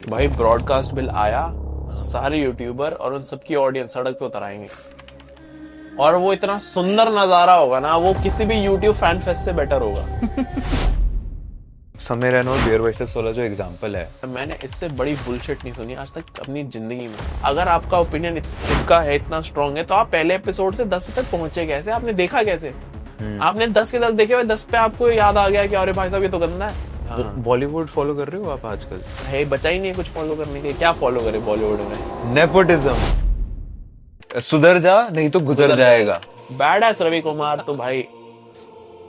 भाई broadcast bill आया, सारे यूट्यूबर और उन सबकी ऑडियंस सड़क पे उतर आएंगे और वो इतना सुंदर नजारा होगा ना, वो किसी भी यूट्यूब फैन फेस्ट से बेटर होगा। समय रैना और बियर बाइसेप्स वाला जो एग्जांपल है, मैंने इससे बड़ी बुलशिट नहीं सुनी आज तक अपनी जिंदगी में। अगर आपका ओपिनियन खुद का है, इतना स्ट्रांग है, तो आप पहले एपिसोड से 10 तक पहुंचे कैसे? आपने देखा कैसे? आपने 10 के 10 देखे हुए, 10 पे आपको याद आ गया कि अरे भाई साहब ये तो गंदा है। बॉलीवुड फॉलो कर रहे हो आप आजकल? है बचा ही नहीं है कुछ फॉलो करने के। क्या फॉलो करे बॉलीवुड में? नेपोटिज्म। सुधर जा नहीं तो गुजर जाएगा। बैड एस रवि कुमार तो भाई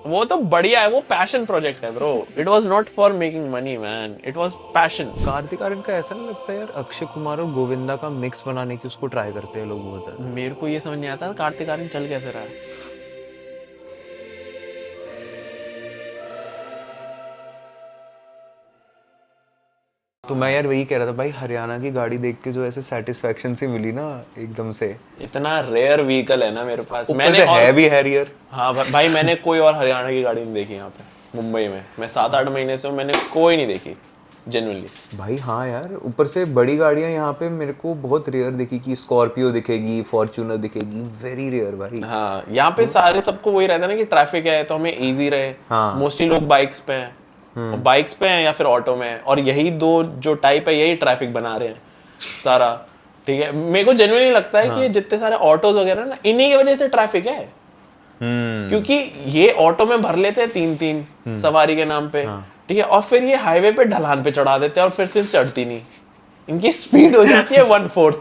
वो तो बढ़िया है, वो पैशन प्रोजेक्ट है bro. It was not for making money man, it was passion. Kartik Aaryan का ऐसा नहीं लगता यार, अक्षय कुमार और गोविंदा का मिक्स बनाने की उसको ट्राई करते हैं लोग बहुत है। मेरे को ये समझ नहीं आता कार्तिक आर्यन चल कैसे रहा है। तो मैं यार वही कह रहा था भाई, हरियाणा की गाड़ी देख के जो ऐसे सेटिस्फेक्शन सी मिली ना एकदम से। इतना रेयर व्हीकल है ना मेरे पास। मैंने है भी हैरियर। हाँ भाई मैंने कोई और हरियाणा की गाड़ी नहीं देखी यहाँ पे मुंबई में। मैं 7-8 महीने से मैंने कोई नहीं देखी जेन्युइनली भाई। हाँ यार, ऊपर से बड़ी गाड़ियां यहाँ पे मेरे को बहुत रेयर दिखी कि स्कॉर्पियो दिखेगी, फॉर्च्यूनर दिखेगी, वेरी रेयर भाई। हाँ यहाँ पे सारे सबको वही रहता है ना कि ट्रैफिक है तो हमें इजी रहे। हाँ। मोस्टली लोग बाइक्स पे हैं, बाइक्स पे हैं या फिर ऑटो में हैं, और यही दो जो टाइप है यही ट्रैफिक बना रहे हैं सारा। ठीक है, मेरे को जेन्युइनली लगता है कि ये जितने सारे ऑटोज वगैरह ना, इन्हीं की वजह से ट्रैफिक है। क्योंकि ये ऑटो में भर लेते हैं 3-3 सवारी के नाम पे। ठीक है, और फिर ये हाईवे पे ढलान पे चढ़ा देते हैं और फिर से चढ़ती नहीं। इनकी स्पीड हो जाती है 1/4।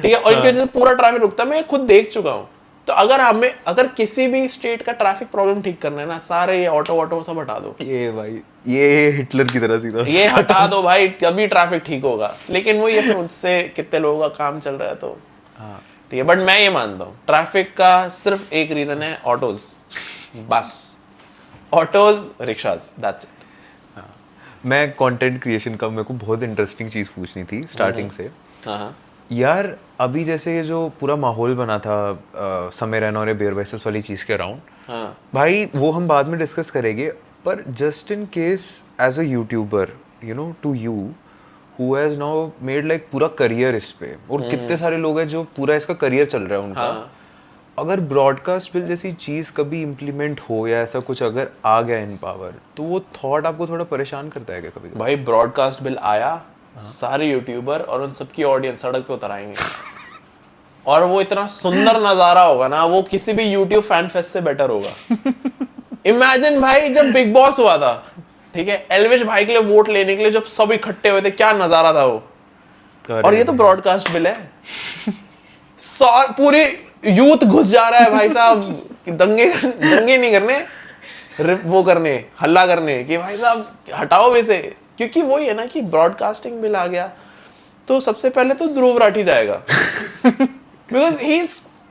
ठीक है, और इनकी वजह से पूरा ट्रैफिक रुकता है। मैं खुद देख चुका हूँ। तो अगर किसी भी स्टेट का ट्रैफिक प्रॉब्लम ठीक करना है ना, सारे ये ऑटो सब हटा दो। ये भाई ये हिटलर की तरह सीधा ये हटा दो भाई, तभी ट्रैफिक ठीक होगा। लेकिन वो ये फिर उससे कितने लोगों का काम चल रहा है तो ठीक है। बट मैं ये मानता हूँ ट्रैफिक का सिर्फ एक रीजन है, ऑटोज। बस ऑटोज, रिक्शाज, दैट्स इट। मैं कंटेंट क्रिएशन का मेरे को बहुत इंटरेस्टिंग चीज़ पूछनी थी स्टार्टिंग से। हाँ यार अभी जैसे ये जो पूरा माहौल बना था समय रैना और बियर बाइसेप्स वाली चीज़ के अराउंड, हाँ भाई वो हम बाद में डिस्कस करेंगे। पर just in case as a YouTuber, you know, to you who has now made like पूरा करियर इस पे, और कितने सारे लोग हैं जो पूरा इसका करियर चल रहा है उनका। अगर ब्रॉडकास्ट बिल जैसी चीज़ कभी इम्प्लीमेंट हो या ऐसा कुछ अगर आ गया इन पावर, तो वो थॉट आपको थोड़ा परेशान करता है क्या कभी? भाई ब्रॉडकास्ट बिल आया, सारे यूट्यूबर और उन सबकी ऑडियंस सड़क पे उतर आएंगे और वो इतना सुंदर नजारा होगा ना, वो किसी भी यूट्यूब फैन फेस्ट से बेटर होगा। इमेजिन भाई जब बिग बॉस हुआ था, ठीक है, एल्विश भाई के लिए वोट लेने के लिए जब सब इकट्ठे हुए थे, क्या नजारा था वो। और ये तो ब्रॉडकास्ट बिल है। पूरी यूथ घुस जा रहा है भाई साहब, दंगे नहीं करने, वो करने, हल्ला करने कि भाई साहब हटाओ वैसे। क्योंकि वही है ना कि ब्रॉडकास्टिंग बिल आ गया तो सबसे पहले तो ध्रुव राठी जाएगा। Because he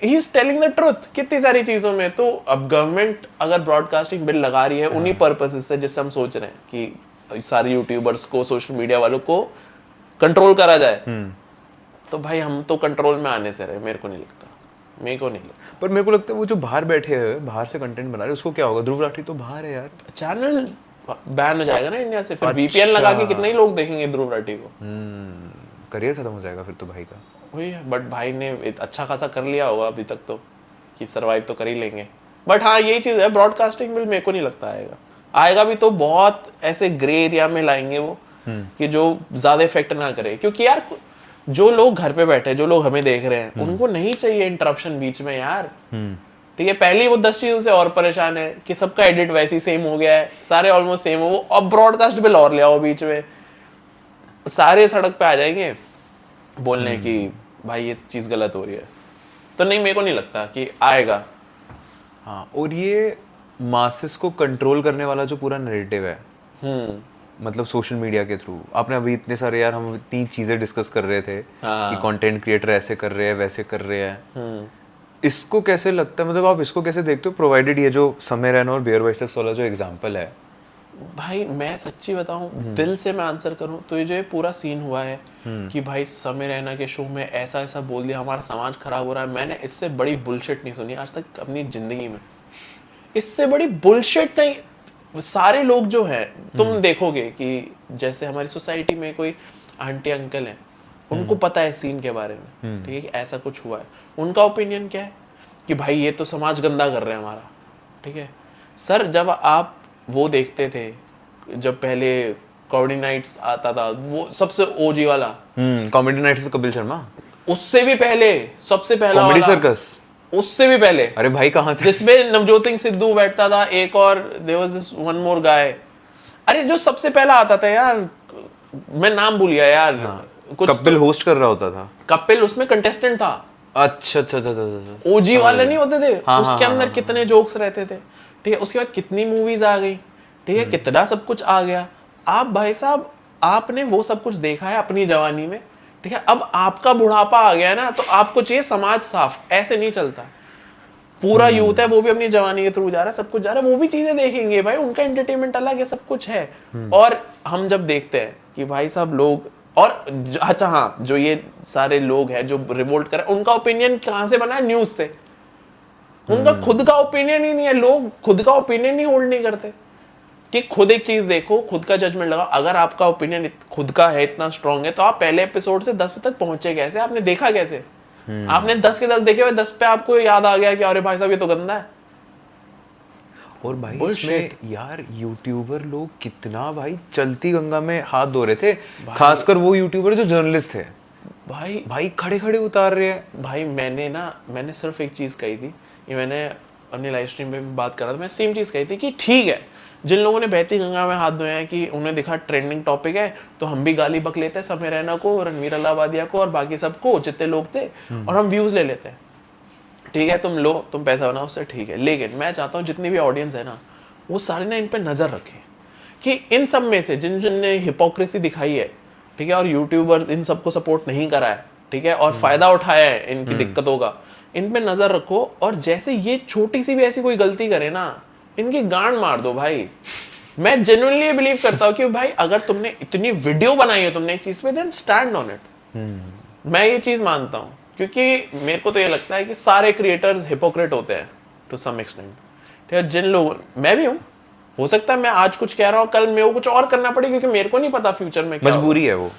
is telling the truth कितनी सारी चीजों में। तो अब गवर्नमेंट अगर ब्रॉडकास्टिंग बिल लगा रही है उन्हीं पर्पसेस से जिससे हम सोच रहे हैं कि सारे यूट्यूबर्स को, सोशल मीडिया वालों को कंट्रोल करा जाए, तो भाई हम तो कंट्रोल में आने से रहे। मेरे को नहीं लगता। पर मेरे को लगता है वो जो बाहर बैठे हैं, बाहर से कंटेंट बना रहे हैं, उसको क्या होगा? ध्रुव राठी तो बाहर है यार। चैनल बैन हो जाएगा ना इंडिया से, फिर वीपीएन लगा के कितने ही लोग देखेंगे ध्रुव राठी को। करियर खत्म हो जाएगा फिर तो भाई का। वही है, बट भाई ने अच्छा खासा कर लिया होगा अभी तक तो, कि सरवाइव तो कर ही लेंगे। बट हाँ यही चीज़ है, ब्रॉडकास्टिंग बिल मेरे को नहीं लगता आएगा भी तो बहुत ऐसे ग्रे एरिया में लाएंगे वो, कि जो ज़्यादा इफेक्ट ना करे। क्योंकि यार जो लोग घर पे बैठे, जो लोग हमें देख रहे हैं, उनको नहीं चाहिए इंटरप्शन बीच में यार। ठीक है, पहले वो 10 चीजों से और परेशान है कि सबका एडिट वैसे ही सेम हो गया है, सारे ऑलमोस्ट सेम हो, वो अब ब्रॉडकास्ट बिल और ले आओ बीच में, सारे सड़क पे आ जाएंगे बोलने की भाई ये चीज गलत हो रही है। तो नहीं, मेरे को नहीं लगता कि आएगा। हाँ, और ये मासेस को कंट्रोल करने वाला जो पूरा नैरेटिव है, मतलब सोशल मीडिया के थ्रू, आपने अभी इतने सारे यार, हम इतनी चीजें डिस्कस कर रहे थे कि कंटेंट क्रिएटर ऐसे कर रहे हैं, वैसे कर रहे हैं। इसको कैसे लगता है, मतलब आप इसको कैसे देखते हो, प्रोवाइडेड ये जो समय रैना और बियर बाइसेप्स वाला जो एग्जांपल है? भाई मैं सच्ची बताऊं, दिल से मैं आंसर करूं तो ये जो पूरा सीन हुआ है कि भाई समय रैना के शो में ऐसा ऐसा बोल दिया, हमारा समाज खराब हो रहा है, मैंने इससे बड़ी बुलशिट नहीं सुनी आज तक अपनी जिंदगी में। इससे बड़ी बुलशिट नहीं। सारे लोग जो हैं, तुम देखोगे कि जैसे हमारी सोसाइटी में कोई आंटी अंकल हैं, उनको पता है सीन के बारे में, ठीक है, कि ऐसा कुछ हुआ है, उनका ओपिनियन क्या है कि भाई ये तो समाज गंदा कर रहे हैं हमारा, ठीक है। सर जब आप वो देखते थे, जब पहले कॉमेडी नाइट्स आता था, वो सबसे ओजी वाला कॉमेडी नाइट्स कपिल शर्मा, उससे भी पहले सबसे पहला कॉमेडी वाला, सर्कस, उससे भी पहले, अरे भाई कहाँ से, जिसमें नवजोत सिंह सिद्धू बैठता था, एक और there was this one more guy, अरे जो सबसे पहला आता था यार, मैं नाम भूल गया यार, कुछ कपिल होस्ट कर रहा होता था, कपिल उसमें कंटेस्टेंट था, अच्छा अच्छा अच्छा अच्छा, ओजी वाले नहीं होते थे, हाँ, उसके हाँ, अंदर हाँ, कितने जोक्स रहते थे, ठीक है। उसके बाद कितनी मूवीज आ गई, ठीक है, कितना सब कुछ आ गया। आप भाई साहब आपने वो सब कुछ देखा है अपनी जवानी में, ठीक है, अब आपका बुढ़ापा आ गया है ना, तो आपको चाहिए समाज साफ, ऐसे नहीं चलता। पूरा यूथ है वो भी अपनी जवानी के थ्रू जा रहा है, सब कुछ जा रहा है, वो भी चीजें देखेंगे भाई, उनका एंटरटेनमेंट अलग है, सब कुछ है। और हम जब देखते हैं कि भाई साहब लोग, और अच्छा हाँ, जो ये सारे लोग हैं जो रिवोल्ट कर रहे हैं, उनका ओपिनियन कहाँ से बना है? न्यूज से। उनका खुद का ओपिनियन ही नहीं है, लोग खुद का ओपिनियन ही होल्ड नहीं करते कि खुद एक चीज देखो, खुद का जजमेंट लगाओ। अगर आपका ओपिनियन खुद का है, इतना स्ट्रांग है, तो आप पहले एपिसोड से 10 तक पहुंचे कैसे? आपने देखा कैसे? आपने 10 के 10 देखे हुए, 10 पे आपको याद आ गया कि अरे भाई साहब ये तो गंदा है। और भाई इसमें यार यूट्यूबर लोग कितना भाई चलती गंगा में हाथ धो रहे थे, खासकर वो यूट्यूबर जो जर्नलिस्ट थे, भाई खड़े खड़े उतार रहे हैं। भाई मैंने सिर्फ एक चीज कही थी, ये मैंने अपनी लाइव स्ट्रीम पे भी बात कर रहा था, मैं सेम चीज कही थी कि ठीक है, जिन लोगों ने बहती गंगा में हाथ धोए हैं कि उन्हें दिखा ट्रेंडिंग टॉपिक है, तो हम भी गाली बक लेते हैं समय रैना को, रणवीर अलाहाबादिया को और बाकी सबको, जितने लोग थे, और हम व्यूज ले लेते हैं। ठीक है, तुम लो, तुम पैसा बनाओ उससे, ठीक है। लेकिन मैं चाहता हूँ जितनी भी ऑडियंस है ना, वो सारे ना इन पे नजर रखें कि इन सब में से जिन जिन ने हिपोक्रेसी दिखाई है, ठीक है, और यूट्यूबर्स इन सबको सपोर्ट नहीं करा है, ठीक है, और फायदा उठाया है इनकी दिक्कतों का, इन पे नजर रखो। और जैसे ये छोटी सी भी ऐसी कोई गलती करे ना, इनकी गांड मार दो भाई। मैं जेन्युइनली बिलीव करता हूँ कि भाई अगर तुमने इतनी वीडियो बनाई है तुमने एक चीज पे, देन स्टैंड ऑन इट। मैं ये चीज मानता हूँ, क्योंकि मेरे को तो ये लगता है कि सारे क्रिएटर्स हिपोक्रेट होते हैं टू सम एक्सटेंट। ठीक है, जिन लोगों, मैं भी हूँ, हो सकता है मैं आज कुछ कह रहा हूँ, कल मेरे को कुछ और करना पड़े, क्योंकि मेरे को नहीं पता फ्यूचर में क्या मजबूरी है, वो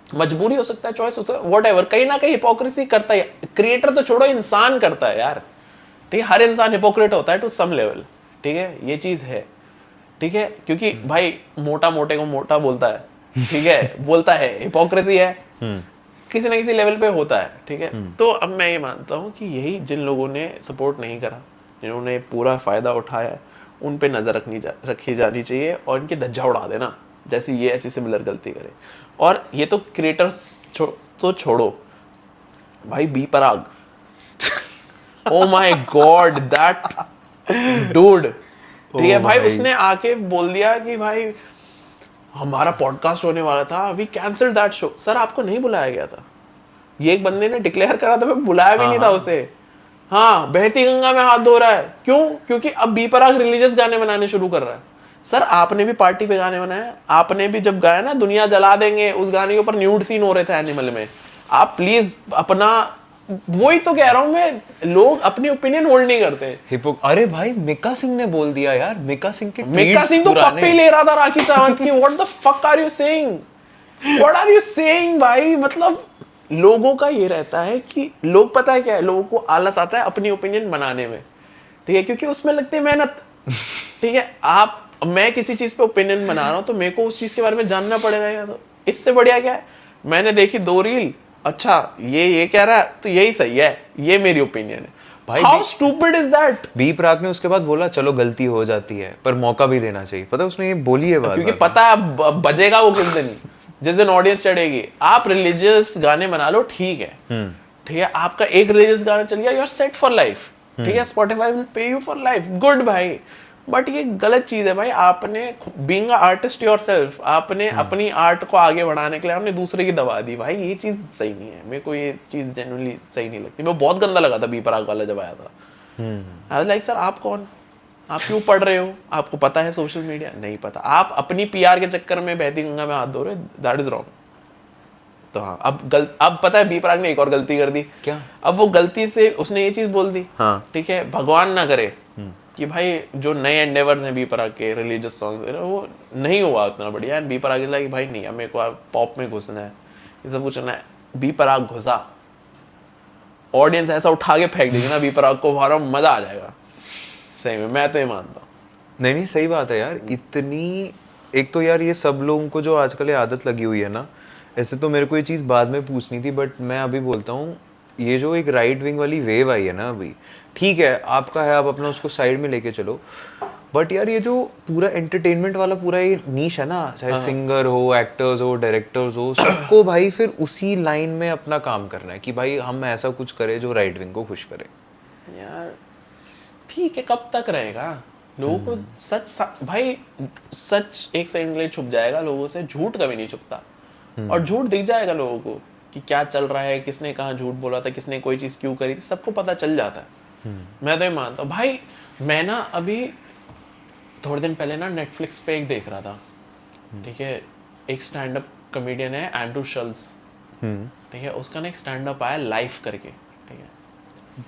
मजबूरी हो सकता है, चॉइस हो सकता है, व्हाटएवर। कहीं ना कहीं हिपोक्रेसी करता है, क्रिएटर तो छोड़ो, इंसान करता है यार। ठीक है, हर इंसान हिपोक्रेट होता है टू सम लेवल। ठीक है, ये चीज है। ठीक है, क्योंकि भाई मोटा मोटे को मोटा बोलता है, ठीक है, बोलता है, हिपोक्रेसी है, किसी ना किसी लेवल पे होता है। ठीक है, तो अब मैं ये मानता हूँ कि यही जिन लोगों ने सपोर्ट नहीं करा, जिन्होंने पूरा फायदा उठाया, उन पे नजर रखी जानी चाहिए और इनकी धज्जा उड़ा देना, जैसे ये ऐसी सिमिलर गलती करे। और ये तो क्रिएटर्स तो छोड़ो भाई, B Praak, oh my god that dude, ठीक है भाई, उसने आके बोल दिया कि भाई हमारा पॉडकास्ट होने वाला था, we cancelled that show. Sir आपको नहीं बुलाया गया था, ये एक बंदे ने डिक्लेयर करा था, मैं बुलाया भी नहीं था उसे। हाँ, बहती गंगा में हाथ धो रहा है, क्यों? क्योंकि अब बी पराग रिलीजियस गाने बनाने शुरू कर रहा है। सर आपने भी पार्टी पे गाने बनाए, आपने भी जब गाया ना दुनिया जला देंगे, उस गाने के ऊपर न्यूड सीन हो रहे थे एनिमल में। आप प्लीज अपना, वही तो कह रहा हूं मैं, लोग अपनी ओपिनियन होल्ड नहीं करते। अरे भाई मिक्का सिंह ने बोल दिया यार, मिक्का सिंह के मिक्का सिंह तो पप्पी ले रहा था राखी सावंत की। What the fuck are you saying, what are you saying भाई? मतलब लोगों का ये रहता है कि लोग, पता है क्या है, लोगों को आलस आता है अपनी ओपिनियन बनाने में, ठीक है, क्योंकि उसमें लगती है मेहनत। ठीक है, मैं किसी चीज पे ओपिनियन बना रहा हूं तो मेरे को उस चीज के बारे में जानना पड़ेगा यार। तो इससे बढ़िया क्या है, मैंने देखी 2 रील, अच्छा ये कह रहा है तो यही सही है, ये मेरी ओपिनियन है भाई। How stupid is that? B Praak ने उसके बाद बोला चलो गलती हो जाती है पर मौका भी देना चाहिए। पता है उसने ये बोली है बात, क्योंकि पता है बजेगा वो किस दिन, जिस दिन ऑडियंस चढ़ेगी। आप रिलीजियस गाने बना लो, ठीक है, ठीक है, आपका एक रिलीजियस गाना चल गया, you are set for life. ठीक है, Spotify will pay you for life, good भाई। बट ये गलत चीज है भाई। आपने बीइंग अ आर्टिस्ट योरसेल्फ, आपने अपनी आर्ट को आगे बढ़ाने के लिए आपने दूसरे की दबा दी भाई, ये चीज सही नहीं है। मेरे को ये चीज जेन्युइनली सही नहीं लगती। मैं बहुत गंदा लगा था बी पराग वाला जब आया था। आई वाज लाइक सर आप कौन, आप क्यों पढ़ रहे हो? आपको पता है सोशल मीडिया? नहीं पता। आप अपनी पीआर के चक्कर में बहती गंगा में हाथ धो रहे हो, दैट इज रॉन्ग। तो हाँ, अब पता है बी पराग ने एक और गलती कर दी। क्या? अब वो गलती से उसने ये चीज बोल दी, हाँ, ठीक है, भगवान ना करे कि भाई जो नए एंडेवर्स हैं बी प्राक के रिलीजियस सॉन्ग्स वो नहीं हुआ उतना बढ़िया, and B Praak is like भाई नहीं, अब मेरे को पॉप में घुसना है, ये सब कुछ करना है। बी प्राक घुसा, ऑडियंस ऐसा उठा के फेंक देगी ना बी प्राक को, हमारा मजा आ जाएगा सही में, मैं तो ये मानता हूँ। नहीं नहीं सही बात है यार। इतनी एक तो यार ये सब लोगों को जो आजकल ये आदत लगी हुई है ना, ऐसे तो मेरे को ये चीज़ बाद में पूछनी थी, बट मैं अभी बोलता हूँ, ये जो एक राइट विंग वाली वेव आई है ना अभी, ठीक है आपका है, आप अपना उसको साइड में लेके चलो, बट यार ये जो पूरा एंटरटेनमेंट वाला पूरा ये नीश है ना, चाहे सिंगर हो, एक्टर्स हो, डायरेक्टर्स हो, सबको भाई फिर उसी लाइन में अपना काम करना है कि भाई हम ऐसा कुछ करें जो राइट विंग को खुश करे। यार ठीक है, कब तक रहेगा लोगों को भाई सच एक सेकंड के लिए छुप जाएगा लोगों से, झूठ कभी नहीं छुपता, और झूठ दिख जाएगा लोगों को कि क्या चल रहा है, किसने कहाँ झूठ बोला था, किसने कोई चीज़ क्यों करी थी, सबको पता चल जाता है। मैं तो ये मानता हूँ भाई। मैं ना अभी थोड़े दिन पहले ना नेटफ्लिक्स पे एक देख रहा था, ठीक है, एक स्टैंड अप कॉमेडियन है एंड्रू शल्स, ठीक है, उसका ना एक स्टैंड अप आया लाइफ करके, ठीक है,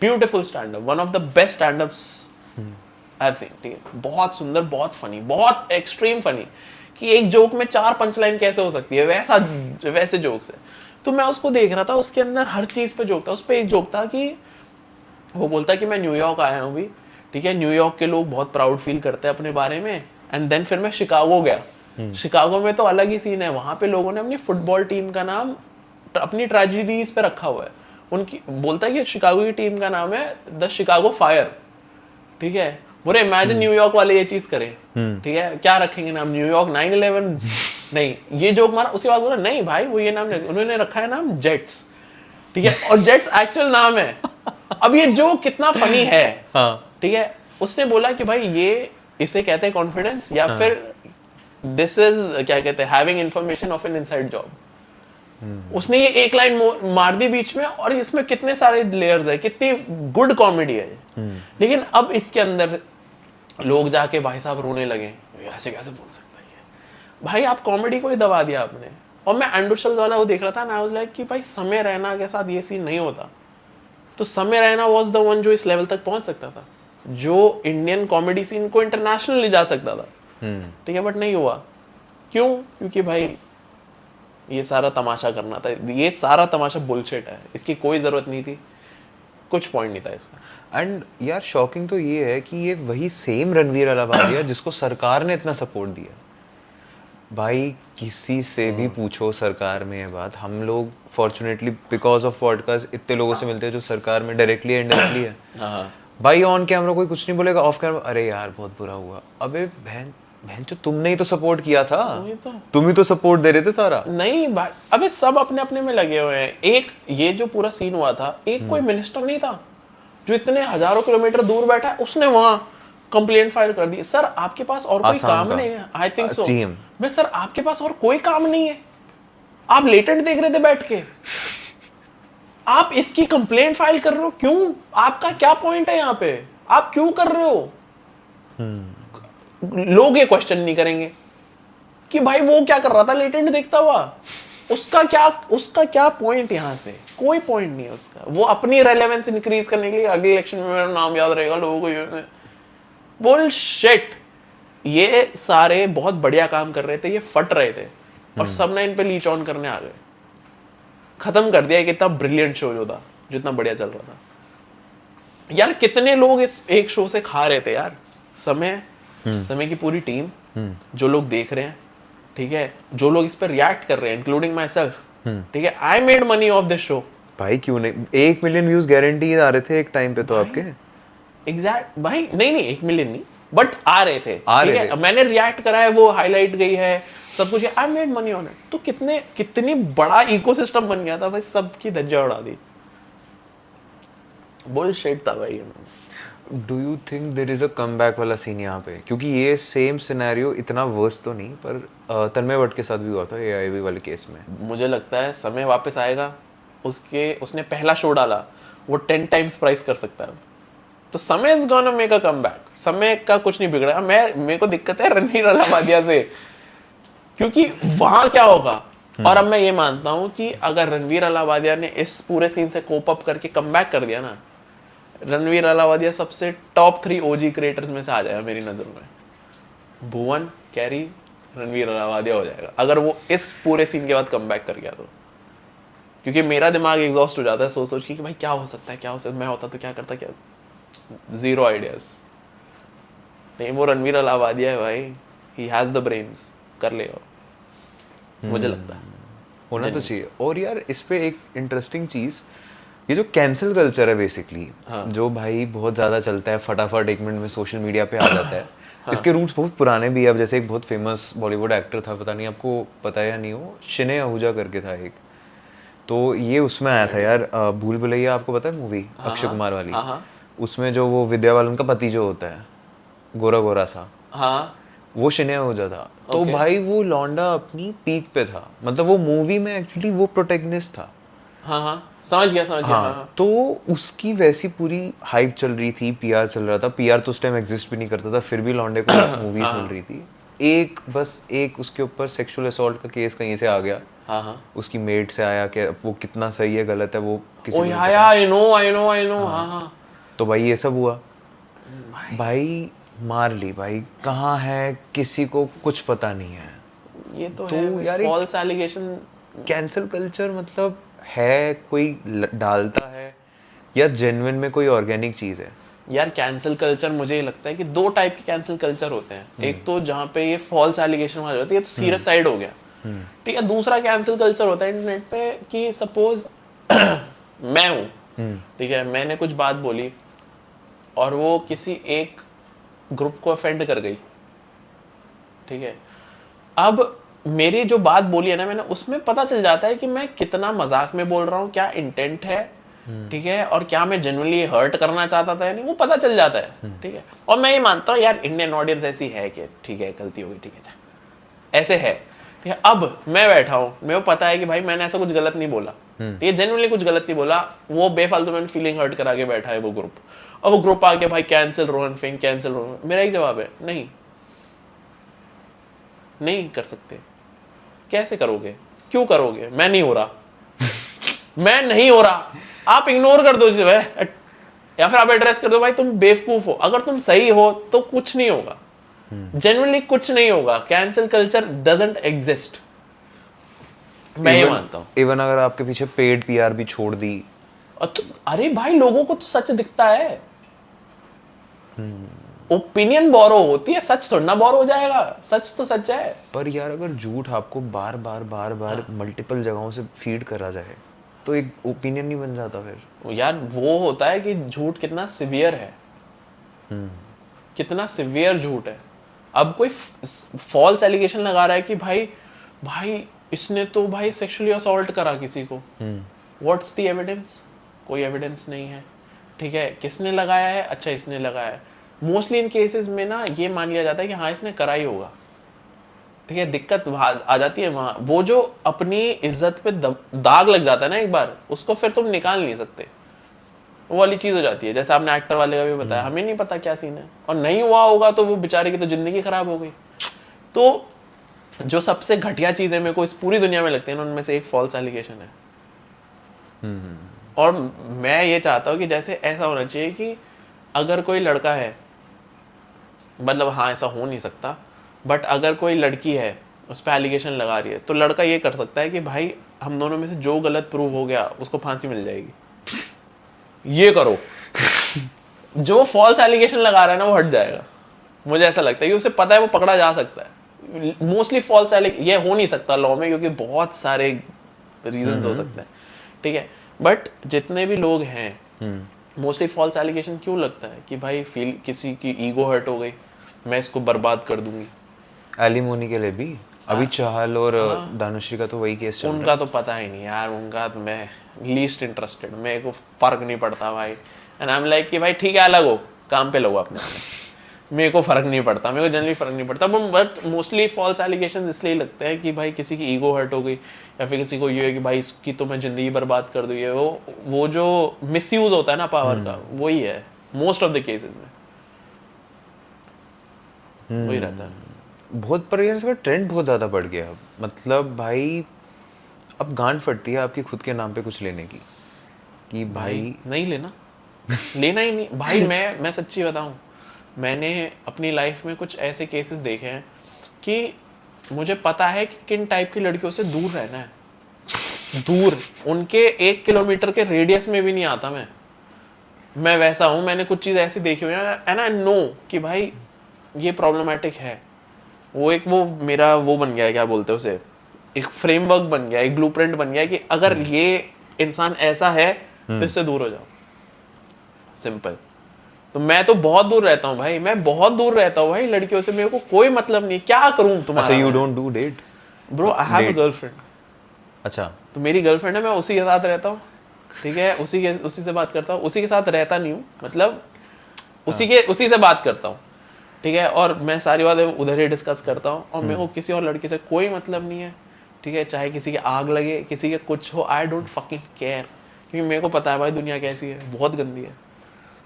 beautiful stand up, one of the best stand ups I have seen, ठीक है, बहुत सुंदर, बहुत फनी, बहुत एक्सट्रीम फनी, कि एक जोक में 4 पंचलाइन कैसे हो सकती है, वैसे जोक्स है। तो मैं उसको देख रहा था, उसके अंदर हर चीज पे जोक था। उस पर एक जोक था कि वो बोलता कि मैं न्यूयॉर्क आया हूँ भी, ठीक है, न्यूयॉर्क के लोग बहुत प्राउड फील करते हैं अपने बारे में, एंड देन फिर मैं शिकागो गया। शिकागो में तो अलग ही सीन है, वहां पे लोगों ने अपनी फुटबॉल टीम का नाम अपनी ट्रेजेडीज पे रखा हुआ है। उनकी बोलता है कि शिकागो की टीम का नाम है द शिकागो फायर, ठीक है। बोले इमेजिन न्यूयॉर्क वाले ये चीज करें, ठीक है, क्या रखेंगे नाम, न्यूयॉर्क 9/11 नहीं, ये जोक मारा। उसके बाद बोला नहीं भाई वो ये नाम नहीं, उन्होंने रखा है नाम जेट्स, ठीक है, और जेट्स एक्चुअल नाम है। अब ये जोक कितना फनी है, ठीक है। उसने बोला कि भाई ये इसे कहते हैं कॉन्फिडेंस, या फिर दिस इज क्या कहते हैं, having information of an inside job. उसने ये एक लाइन मार दी बीच में, और इसमें कितने सारे लेयर्स है, कितनी गुड कॉमेडी है। लेकिन अब इसके अंदर लोग जाके भाई साहब रोने लगे, ऐसे कैसे बोल सकता है ये, भाई आप कॉमेडी को ही दबा दिया आपने। और मैं एंड्रू शल्स वाला वो देख रहा था ना, आई वाज लाइक कि भाई समय रैना के साथ ये सीन नहीं होता, तो समय रैना वाज द वन जो इस लेवल तक पहुंच सकता था, जो इंडियन कॉमेडी सीन को इंटरनेशनल ले जा सकता था, ठीक है, बट नहीं हुआ। क्यों? क्योंकि भाई ये सारा तमाशा करना था, ये सारा तमाशा बुलशिट है, इसकी कोई जरूरत नहीं थी, कुछ पॉइंट नहीं था इसका। एंड यार शॉकिंग तो ये है कि ये वही सेम रणवीर अलाहाबादिया जिसको सरकार ने इतना सपोर्ट दिया। भाई किसी से भी पूछो सरकार में ये बात, हम लोग फॉर्चुनेटली बिकॉज ऑफ पॉडकास्ट इतने लोगों से मिलते हैं जो सरकार में डायरेक्टली या इनडायरेक्टली है। भाई ऑन कैमरा कोई कुछ नहीं बोलेगा, ऑफ कैमरा अरे यार बहुत बुरा हुआ। अबे बहन जो तुमने ही तो सपोर्ट किया था, तुम ही तो सपोर्ट दे रहे थे सारा। नहीं भाई, अबे सब अपने अपने में लगे हुए हैं। एक ये जो पूरा सीन हुआ था, एक कोई मिनिस्टर नहीं था जो इतने हजारों किलोमीटर दूर बैठा है, उसने वहां कंप्लेंट फाइल कर दी। सर आपके पास और कोई काम नहीं है, आई थिंक सो मैं, सर आपके पास और कोई काम नहीं है, आप लेटेंट देख रहे थे बैठ के, आप इसकी कंप्लेंट फाइल कर रहे हो, क्यों? आपका क्या पॉइंट है यहाँ पे, आप क्यों कर रहे हो? लोग ये क्वेश्चन नहीं करेंगे कि भाई वो क्या कर रहा था लेटेंट देखता हुआ, उसका क्या पॉइंट यहाँ से? कोई पॉइंट नहीं है उसका। वो अपनी रेलेवेंस इंक्रीज करने के लिए अगले इलेक्शन में मेरा नाम याद रहेगा लोगों को, ये बुलशिट। ये सारे बहुत बढ़िया काम कर रहे थे, ये फट रहे थे, और सब ने इन पे लीच ऑन करने आ गए, खत्म कर दिया। कितना ब्रिलियंट शो जो था, जितना बढ़िया चल रहा था यार, कितने लोग इस एक शो से खा रहे थे यार। समय की पूरी टीम, जो लोग देख रहे हैं, ठीक है, जो लोग इस पर रिएक्ट कर रहे हैं, इंक्लूडिंग माई सेल्फ, ठीक है, I made money of this show. भाई क्यों नहीं, 1 मिलियन व्यूज गारंटी आ रहे थे एक टाइम पे तो आपके। एग्जैक्ट भाई, नहीं 1 मिलियन नहीं, बट आ रहे थे, ठीक है। मैंने रिएक्ट करा है, वो हाईलाइट गई है, सब कुछ, I made money on it. तो कितनी बड़ा इकोसिस्टम बन गया था भाई, सबकी धज्जियां उड़ा दी। बुलशिट था भाई। Do you think there is a comeback वाला सीन यहाँ पे? क्योंकि ये सेम सिनेरियो इतना वर्स्ट तो नहीं, पर तन्मय भट्ट के साथ भी हुआ था एआईवी वाले केस में। मुझे लगता है समय वापस आएगा, उसने पहला शो डाला, वो 10 टाइम्स प्राइस कर सकता है। तो समय is gonna make a comeback. समय का कुछ नहीं बिगड़ा। मेरे को दिक्कत है रणवीर अलाहाबादिया से, क्योंकि वहां क्या होगा। और अब मैं ये मानता हूं कि अगर रणवीर अलाहाबादिया ने इस पूरे सीन से कोप अप करके कमबैक कर दिया ना, रणवीर अलावादिया सबसे टॉप 3 ओजी क्रिएटर्स में से आ जाएगा मेरी नज़र में। भुवन, कैरी, रणवीर अलावादिया हो जाएगा अगर वो इस पूरे सीन के बाद कम बैक कर गया तो। क्योंकि मेरा दिमाग एग्जॉस्ट हो जाता है सोच सोच के कि भाई क्या हो सकता है, क्या हो सकता है, मैं होता तो क्या करता, क्या, जीरो आइडियाज। नहीं, वो रणवीर अलावादिया है भाई, ही हैज द ब्रेन्स, कर लेगा मुझे लगता है। होना तो चाहिए। और यार इस पे एक इंटरेस्टिंग चीज़, ये जो कैंसिल कल्चर है बेसिकली, जो भाई बहुत ज़्यादा चलता है, फटाफट 1 मिनट में सोशल मीडिया पे आ जाता है। इसके रूट्स बहुत पुराने भी है। अब जैसे एक बहुत फेमस बॉलीवुड एक्टर था, पता नहीं आपको पता है या नहीं, हो शिने आहूजा करके था एक, तो ये उसमें आया था यार, भूल भुलैया, आपको पता है मूवी, अक्षय कुमार वाली, उसमें जो वो विद्या बालन का पति जो होता है, गोरा गोरा सा, हाँ, वो शिने आहूजा था। तो भाई वो लौंडा अपनी पीक पे था, मतलब वो मूवी में एक्चुअली वो प्रोटेगनिस्ट था। हाँ हाँ, समझ गया समझ गया। हाँ, तो उसकी वैसी पूरी हाइप चल रही थी, पीआर चल रहा था। पीआर तो उस टाइम एग्जिस्ट भी नहीं करता था, फिर भी लौंडे को मूवी चल रही थी। एक उसके ऊपर सेक्सुअल असॉल्ट का केस कहीं से आ गया। हाँ हाँ, उसकी मेड से आया कि वो कितना सही है गलत है वो किसी ओ को या आई नो। हाँ हाँ, तो भाई ये सब हुआ, भाई मार ली भाई, कहाँ है किसी को कुछ पता नहीं है। ये तो है यार फॉल्स एलिगेशन। कैंसिल कल्चर मतलब है, कोई डालता है या जेन्युइन में कोई ऑर्गेनिक चीज़ है? यार कैंसिल कल्चर मुझे लगता है कि 2 टाइप के कैंसिल कल्चर होते हैं। एक तो जहाँ पे ये फॉल्स एलिगेशन वाले होते हैं, ये तो सीरियस साइड हो गया, ठीक है। दूसरा कैंसिल कल्चर होता है इंटरनेट पे कि सपोज मैं हूँ, ठीक है, मैंने कुछ बात बोली और वो किसी एक ग्रुप को ऑफेंड कर गई, ठीक है। अब मेरी जो बात बोली है ना मैंने, उसमें पता चल जाता है कि मैं कितना मजाक में बोल रहा हूँ, क्या इंटेंट है, ठीक है, और क्या मैं जेन्युइनली हर्ट करना चाहता था या नहीं, वो पता चल जाता है, ठीक है। और मैं ये मानता हूँ यार इंडियन ऑडियंस ऐसी है कि ठीक है गलती होगी, ठीक है, ऐसे है, ठीक है। अब मैं बैठा हूँ, मेरे को पता है कि भाई मैंने ऐसा कुछ गलत नहीं बोला, ठीक है, जेन्युइनली कुछ गलत नहीं बोला, वो बेफालतू में फीलिंग हर्ट करा के बैठा है वो ग्रुप, और वो ग्रुप आके भाई कैंसिल रोहन सिंह, कैंसिल रोहन। मेरा एक जवाब है, नहीं कर सकते। कैसे करोगे, क्यों करोगे? मैं नहीं हो रहा मैं नहीं हो रहा, आप इग्नोर कर दो या फिर आप एड्रेस कर दो भाई तुम बेवकूफ हो। अगर तुम सही हो तो कुछ नहीं होगा, जेन्युइनली कुछ नहीं होगा। कैंसिल कल्चर डजंट एग्जिस्ट, मैं ये मानता हूं। इवन अगर आपके पीछे पेड पीआर भी छोड़ दी, अरे भाई लोगों को तो सच दिखता है, ओपिनियन बोरो होती है, सच थोड़ा ना बोरो हो जाएगा, सच तो सच है। पर यार अगर झूठ आपको बार बार मल्टीपल जगहों से फीड करा जाए तो एक ओपिनियन नहीं बन जाता फिर? यार वो होता है कि झूठ कितना सिवियर है, कितना सिवियर झूठ है। अब कोई फॉल्स एलिगेशन लगा रहा है कि भाई इसने तो भाई सेक्सुअली असॉल्ट करा किसी को, व्हाट्स द एविडेंस? कोई एविडेंस नहीं है, ठीक है। किसने लगाया है? अच्छा इसने लगाया है। मोस्टली इन केसेस में ना ये मान लिया जाता है कि हाँ इसने करा ही होगा, ठीक है। दिक्कत आ जाती है वहाँ, वो जो अपनी इज्जत पे दाग लग जाता है ना एक बार, उसको फिर तुम निकाल नहीं सकते, वो वाली चीज़ हो जाती है। जैसे आपने एक्टर वाले का भी बताया, हमें नहीं पता क्या सीन है, और नहीं हुआ होगा तो वो बेचारे की तो जिंदगी खराब हो गई। तो जो सबसे घटिया चीज़ें मेरे को इस पूरी दुनिया में लगती है ना, उनमें से एक फॉल्स एलिगेशन है। और मैं ये चाहता हूँ कि जैसे ऐसा होना चाहिए कि अगर कोई लड़का है, मतलब हाँ ऐसा हो नहीं सकता, बट अगर कोई लड़की है उस पर एलिगेशन लगा रही है, तो लड़का ये कर सकता है कि भाई हम दोनों में से जो गलत प्रूव हो गया उसको फांसी मिल जाएगी, ये करो। जो फॉल्स एलिगेशन लगा रहा है ना वो हट जाएगा। मुझे ऐसा लगता है कि उसे पता है वो पकड़ा जा सकता है। मोस्टली फॉल्स ये हो नहीं सकता लॉ में, क्योंकि बहुत सारे रीजंस हो सकते हैं, ठीक है। बट जितने भी लोग हैं, मोस्टली फॉल्स एलिगेशन क्यों लगता है कि भाई किसी की ईगो हर्ट हो गई, मैं इसको बर्बाद कर दूंगी। एलिमोनी के लिए भी अभी चाहल और दानुश्री का तो वही केस चल रहा है। उनका तो पता ही नहीं यार, उनका तो मैं लीस्ट इंटरेस्टेड, मेरे को फर्क नहीं पड़ता भाई। एंड आई एम लाइक कि भाई ठीक है अलग हो, काम पे लगो अपने, मेरे को फर्क नहीं पड़ता, मेरे को जनरली फर्क नहीं पड़ता। बट मोस्टली फॉल्स एलिगेशन इसलिए लगते हैं कि भाई किसी की ईगो हर्ट हो गई, या फिर किसी को ये है कि भाई इसकी तो मैं जिंदगी बर्बाद कर दूँ। ये वो जो मिसयूज होता है ना पावर का, वही है मोस्ट ऑफ द केसेस में, वही रहता है बहुत। पर यार इसका ट्रेंड बहुत ज़्यादा बढ़ गया अब, मतलब भाई अब गांड फटती है आपकी खुद के नाम पे कुछ लेने की, कि भाई नहीं लेना, लेना ही नहीं भाई। मैं सच्ची बताऊं, मैंने अपनी लाइफ में कुछ ऐसे केसेस देखे हैं कि मुझे पता है कि किन टाइप की लड़कियों से दूर रहना है, दूर, उनके 1 किलोमीटर के रेडियस में भी नहीं आता मैं वैसा हूँ। मैंने कुछ चीज़ ऐसी देखी हुई है एंड आई नो कि भाई ये प्रॉब्लमैटिक है। वो मेरा वो बन गया है, क्या बोलते हैं उसे, एक फ्रेमवर्क बन गया, एक ब्लूप्रिंट बन गया कि अगर ये इंसान ऐसा है तो इससे दूर हो जाओ, सिंपल। तो मैं तो बहुत दूर रहता हूँ भाई, मैं बहुत दूर रहता हूँ भाई लड़कियों से, मेरे को कोई मतलब नहीं, क्या करूँ तुम्हारा। अच्छा, you don't do that? Bro I have a girlfriend. अच्छा, तो मेरी गर्लफ्रेंड है, मैं उसी के साथ रहता हूँ, ठीक है, उसी से बात करता हूँ, उसी के साथ रहता नहीं हूँ, मतलब उसी से बात करता हूँ, ठीक है, और मैं सारी बातें उधर ही डिस्कस करता हूँ, और मेरे को किसी और लड़की से कोई मतलब नहीं है, ठीक है, चाहे किसी के आग लगे, किसी के कुछ हो, आई डोंट फकिंग केयर, क्योंकि मेरे को पता है भाई दुनिया कैसी है, बहुत गंदी है,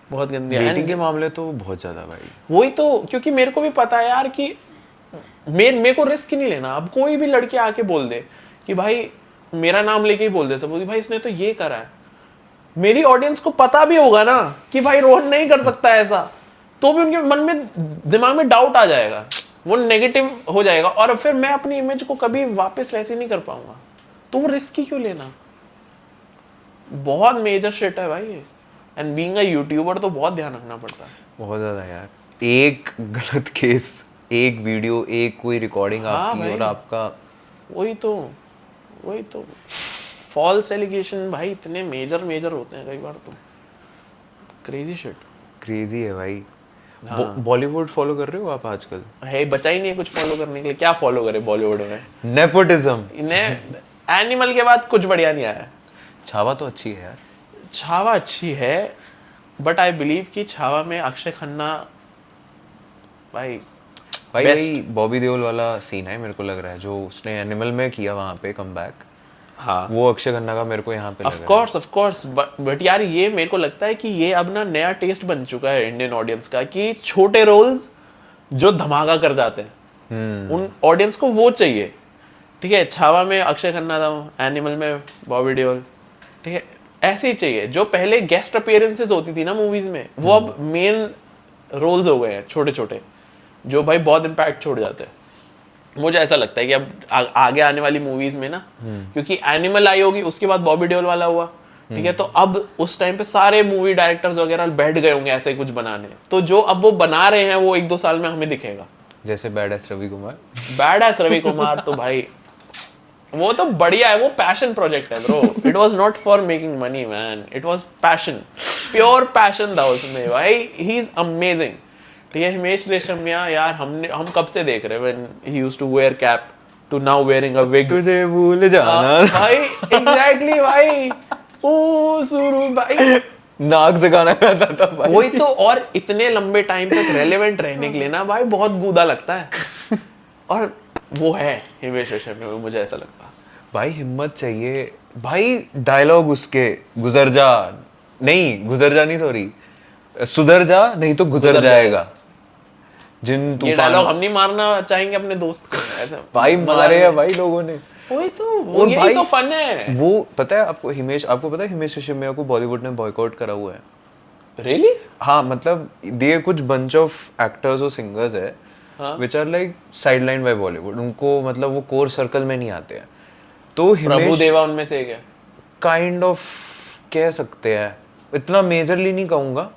बहुत गंदी है। डेटिंग के मामले तो बहुत ज्यादा भाई। वही तो, क्योंकि मेरे को भी पता है यार कि मेरे को रिस्क नहीं लेना। अब कोई भी लड़की आके बोल दे कि भाई, मेरा नाम लेके ही बोल दे सब, भाई इसने तो ये करा है, मेरी ऑडियंस को पता भी होगा ना कि भाई रोहन नहीं कर सकता ऐसा, तो भी उनके मन में, दिमाग में डाउट आ जाएगा, वो नेगेटिव हो जाएगा, और फिर मैं अपनी इमेज को कभी वापस वैसे नहीं कर पाऊंगा। तो वो रिस्क ही क्यों लेना, बहुत मेजर शिट है भाई। एंड बीइंग अ यूट्यूबर तो बहुत ध्यान रखना पड़ता है, बहुत ज्यादा यार। एक गलत केस, एक वीडियो, एक कोई रिकॉर्डिंग आपकी और आपका, वही तो फॉल्स एलिगेशन भाई इतने मेजर होते हैं कई बार, तो क्रेजी शिट। क्रेजी है भाई। बॉलीवुड फॉलो कर रहे हो आप आजकल? है बचा ही नहीं है कुछ फॉलो करने के लिए, क्या फॉलो करे बॉलीवुड में। नेपोटिज्म। इन्हें एनिमल के बाद कुछ बढ़िया नहीं आया। छावा तो अच्छी है यार। छावा अच्छी है, बट आई बिलीव कि छावा में अक्षय खन्ना भाई वही बॉबी देओल वाला सीन है, मेरे को लग रहा है, जो उसने एनिमल में किया वहां पे कमबैक। हाँ, वो अक्षय खन्ना का मेरे को यहाँ पे लग रहा है। ऑफ कोर्स, बट यार ये मेरे को लगता है कि ये अब ना नया टेस्ट बन चुका है इंडियन ऑडियंस का, कि छोटे रोल्स जो धमाका कर जाते हैं, उन ऑडियंस को वो चाहिए, ठीक है। छावा में अक्षय खन्ना था, एनिमल में बॉबी देओल, ठीक है, ऐसे ही चाहिए। जो पहले गेस्ट अपीयरेंसेस होती थी ना मूवीज में, वो अब मेन रोल्स हो गए हैं, छोटे छोटे, जो भाई बहुत इम्पैक्ट छोड़ जाते हैं। मुझे ऐसा लगता है कि अब आगे आने वाली मूवीज में ना, क्योंकि एनिमल आई होगी, उसके बाद बॉबी देओल वाला हुआ, ठीक है, तो अब उस टाइम पे सारे मूवी डायरेक्टर्स वगैरह बैठ गए होंगे ऐसे कुछ बनाने, तो जो अब वो बना रहे हैं वो 1-2 साल में हमें दिखेगा। जैसे badass Ravi Kumar. Badass Ravi Kumar तो भाई वो तो बढ़िया है, वो पैशन प्रोजेक्ट है bro. It was not for making money man, it was passion, pure passion था उसमें भाई। ही इज अमेजिंग, ठीक है। हिमेश रेशमिया यार, हम कब से देख रहे हैं, when he used to wear cap to now wearing a wig. तुझे भूल जाना भाई, एग्जैक्टली भाई, ओ सुरू भाई, नाक से गाना गाता था भाई। वही तो, और इतने लंबे टाइम तक रेलेवेंट रहने के लिए ना भाई बहुत गूदा लगता है, और वो है हिमेश रेशमिया में, मुझे ऐसा लगता है। भाई हिम्मत चाहिए भाई। डायलॉग उसके, गुजर जा नहीं, सॉरी, सुधर जा नहीं तो गुजर जाएगा। जिन ये तूफान, डायलॉग हम नहीं मारना चाहेंगे अपने दोस्त को ऐसा भाई मारे हैं भाई लोगों ने। वही तो, और यही भाई तो फन है। वो पता है आपको, आपको पता है हिमेश रेशमिया को बॉलीवुड ने बॉयकॉट करा हुआ है। रियली? हाँ, मतलब ये कुछ बंच ऑफ एक्टर्स और सिंगर्स है which are like sideline by Bollywood. उनको मतलब वो कोर सर्कल में नहीं आते हैं। तो प्रभु देवा उनमेन से एक है, काइंड ऑफ कह सकते हैं, इतना मेजरली नहीं कहूँगा,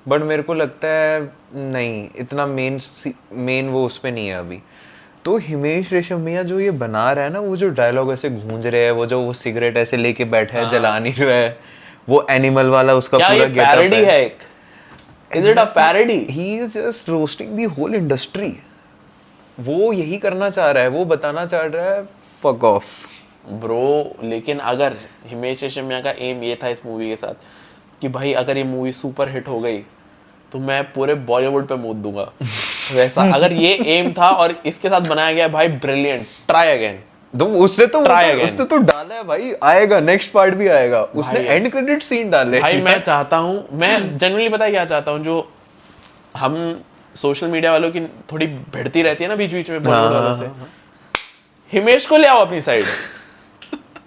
बट मेरे को लगता है नहीं इतना मेन वो उस पे नहीं है अभी। तो हिमेश रेशमिया जो ये बना रहा है ना, वो जो डायलॉग ऐसे गूंज रहे हैं, वो सिगरेट ऐसे लेके बैठा है, जला नहीं रहा है, वो एनिमल वाला उसका क्या पूरा ये पैरोडी है एक? Is it a parody? He is just roasting the whole industry. वो यही करना चाह रहा है, वो बताना चाह रहा है fuck off. ब्रो, लेकिन अगर हिमेश रेशमिया का एम ये था इस मूवी के साथ कि भाई अगर ये मूवी सुपर हिट हो गई तो मैं पूरे बॉलीवुड पे मूत दूंगा, वैसा अगर ये एम था और इसके साथ बनाया गया भाई, ब्रिलियंट, ट्राई अगेन। तो उसने तो डाला है भाई, आएगा नेक्स्ट पार्ट भी आएगा, उसने एंड क्रेडिट सीन डाले भाई। मैं चाहता हूँ, मैं जनरली पता है क्या चाहता हूँ, जो हम सोशल मीडिया वालों की थोड़ी भिड़ती रहती है ना बीच बीच में बॉलीवुड वालों से, हिमेश को ले आओ अपनी साइड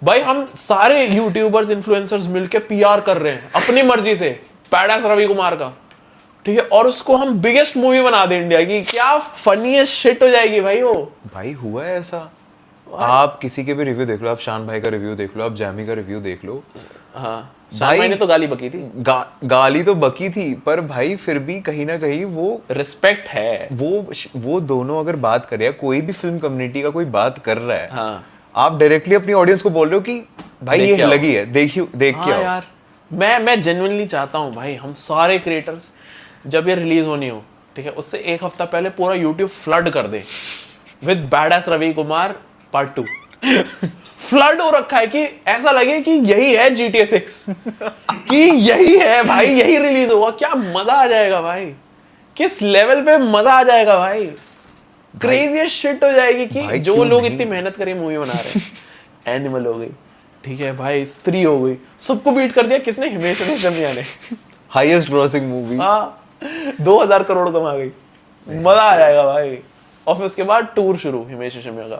भाई। हम सारे यूट्यूबर्स इन्फ्लुएंसर्स मिलके पीआर कर रहे हैं अपनी मर्जी से, बैडास रवि कुमार का, ठीक है, और उसको हम बिगेस्ट मूवी बना दे इंडिया की, क्या फनीएस्ट शिट हो जाएगी भाई वो। भाई हुआ है ऐसा, आप किसी के भी रिव्यू देख लो, आप शान भाई का रिव्यू देख लो, आप जैमी का रिव्यू देख लो, हाँ शान भाई ने तो गाली बकी थी। गाली तो बकी थी, पर भाई फिर भी कहीं ना कहीं वो रिस्पेक्ट है। वो दोनों अगर बात करें या कोई भी फिल्म कम्युनिटी का कोई बात कर रहा है, हाँ। आप डायरेक्टली अपनी ऑडियंस को बोल रहे हो कि भाई ये लगी है, देखिए देख के हाँ आओ। यार, मैं जेन्युइनली चाहता हूँ भाई हम सारे क्रिएटर्स जब ये रिलीज होनी हो, ठीक है, उससे एक हफ्ता पहले पूरा यूट्यूब फ्लड कर दे with badass Ravi Kumar part 2। Flood हो रखा है कि ऐसा लगे कि यही है GTA 6 कि यही है भाई, यही रिलीज होगा, क्या मजा आ जाएगा भाई, किस लेवल पे मजा आ जाएगा भाई, क्रेजीएस्ट शिट हो जाएगी कि जो लोग इतनी मेहनत करी मूवी बना रहे हैं। एनिमल हो गई, ठीक है भाई, स्त्री हो गई, सबको बीट कर दिया किसने, हिमेश रेशमिया ने। हाईएस्ट ग्रॉसिंग मूवी, हाँ 2000 करोड़ कमा गई, मजा आ जाएगा भाई। और फिर उसके बाद टूर शुरू हिमेश रेशमिया का,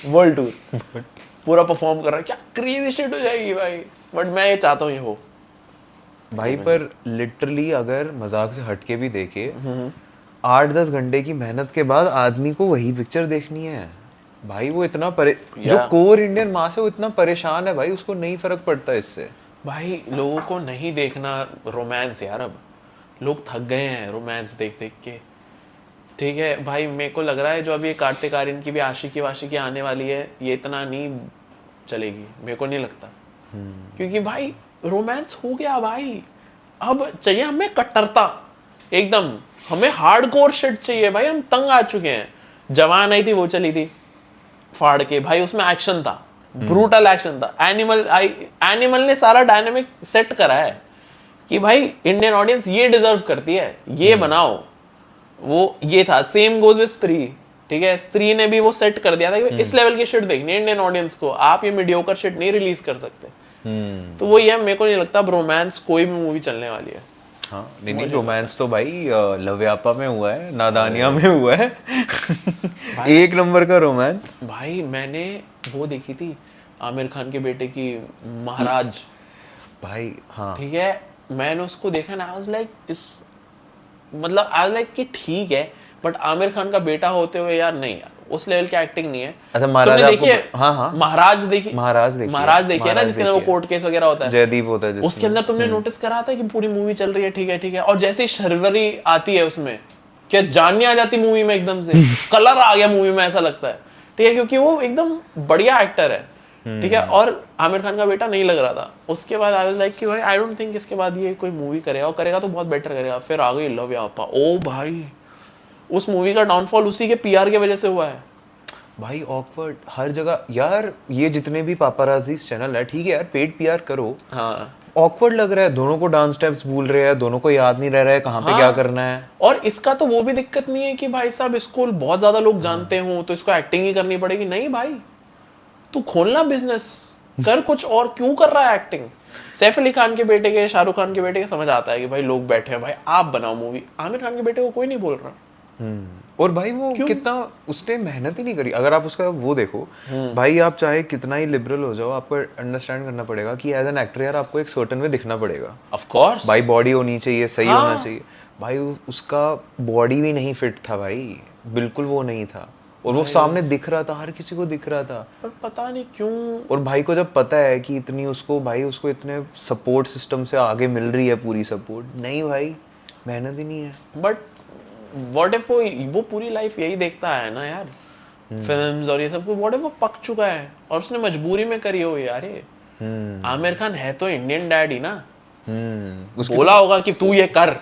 वर्ल्ड टूर, पूरा परफॉर्म कर रहा है, क्या क्रेजी शिट हो जाएगी भाई। बट मैं ये चाहता हूँ ये हो भाई, पर लिटरली अगर मजाक से हटके भी देखे, 8-10 घंटे की मेहनत के बाद आदमी को वही पिक्चर देखनी है भाई। वो इतना जो कोर इंडियन मास है वो इतना परेशान है भाई, उसको नहीं फर्क पड़ता इससे। भाई लोगों को नहीं देखना रोमांस यार, अब लोग थक गए हैं रोमांस देख देख के, ठीक है भाई। मेरे को लग रहा है जो अभी कार्तिक आर्यन की भी आशिकी वाशिकी आने वाली है, ये इतना नहीं चलेगी, मेरे को नहीं लगता। क्योंकि भाई रोमांस हो गया भाई, अब चाहिए हमें कट्टरता एकदम, हमें हार्डकोर शिट चाहिए भाई, हम तंग आ चुके हैं। जवान आई थी वो चली थी फाड़ के भाई, उसमें एक्शन था, ब्रूटल एक्शन था। एनिमल ने सारा डायनामिक सेट करा है कि भाई इंडियन ऑडियंस ये डिजर्व करती है, ये बनाओ। वो ये था, सेम गोज विद स्त्री, ठीक है, स्त्री ने भी वो सेट कर दिया था कि इस लेवल की शिट देखनी है इंडियन ऑडियंस को, आप ये मीडियोकर शिट नहीं रिलीज कर सकते। तो वो ये, मेरे को नहीं लगता रोमांस कोई भी मूवी चलने वाली है। हाँ नहीं, रोमांस तो भाई लव्यापा में हुआ है, नादानिया में हुआ है। एक नंबर का रोमांस भाई। मैंने वो देखी थी आमिर खान के बेटे की महाराज भाई, हाँ ठीक है, मैंने उसको देखा ना, आई वाज लाइक मतलब आई वाज लाइक कि ठीक है, बट आमिर खान का बेटा होते हुए यार नहीं, यार उस लेवल की एक्टिंग नहीं है। अच्छा महाराज देखिए, हाँ हाँ महाराज देखिए ना, जिसके अंदर वो कोर्ट केस वगैरह होता है, जयदीप होता है, उसके अंदर तुमने नोटिस करा था कि पूरी मूवी चल रही है, ठीक है, और जैसे ही शर्वरी आती है उसमें, क्या जानने आ जाती मूवी में एकदम से, कलर आ गया मूवी में, ऐसा लगता है, ठीक है, क्योंकि वो एकदम बढ़िया एक्टर है, ठीक है। और आमिर खान का बेटा नहीं लग रहा था। उसके बाद आई वाज लाइक कि भाई आई डोंट थिंक इसके बाद ये कोई मूवी करेगा, और करेगा तो बहुत बेटर करेगा। फिर आ गई लव्यापा, ओ भाई उस मूवी का डाउनफॉल उसी के पीआर के वजह से हुआ है भाई। ऑकवर्ड हर जगह यार, ये जितने भी पापाराजीज चैनल है, ठीक है यार, पेड पीआर करो, हाँ, ऑकवर्ड लग रहा है, दोनों को डांस स्टेप्स भूल रहे हैं, दोनों को याद नहीं रह रहा है कहाँ पे क्या करना है। और इसका तो वो भी दिक्कत नहीं है कि भाई साहब इसको बहुत ज्यादा लोग जानते हो तो इसको एक्टिंग ही करनी पड़ेगी, नहीं भाई, तू खोलना बिजनेस कर कुछ और, क्यों कर रहा है एक्टिंग। सैफ अली खान के बेटे के, शाहरुख खान के बेटे के समझ आता है कि भाई लोग बैठे हैं, भाई आप बनाओ मूवी। आमिर खान के बेटे को कोई नहीं बोल रहा। और भाई वो कितना उसने मेहनत ही नहीं करी। अगर आप उसका वो देखो भाई, आप चाहे कितना ही लिबरल हो जाओ, आपको अंडरस्टैंड करना पड़ेगा कि एज एन एक्टर यार आपको एक सर्टेन वे दिखना पड़ेगा। ऑफ कोर्स भाई बॉडी होनी चाहिए, सही होना चाहिए। भाई उसका बॉडी भी नहीं फिट था भाई, बिल्कुल वो नहीं था, और वो सामने दिख रहा था, हर किसी को दिख रहा था, पर पता नहीं क्यों। और भाई को जब पता है कि इतनी उसको इतने सपोर्ट सिस्टम से आगे मिल रही है, पूरी सपोर्ट, नहीं भाई मेहनत ही नहीं है। बट व्हाट इफ वो पूरी लाइफ यही देखता है ना यार, फिल्म्स और ये सब को, व्हाट इफ वो पक चुका है और उसने मजबूरी में करी हो यार ये। आमिर खान है तो इंडियन डैड ही ना, बोला होगा कि तू ये कर,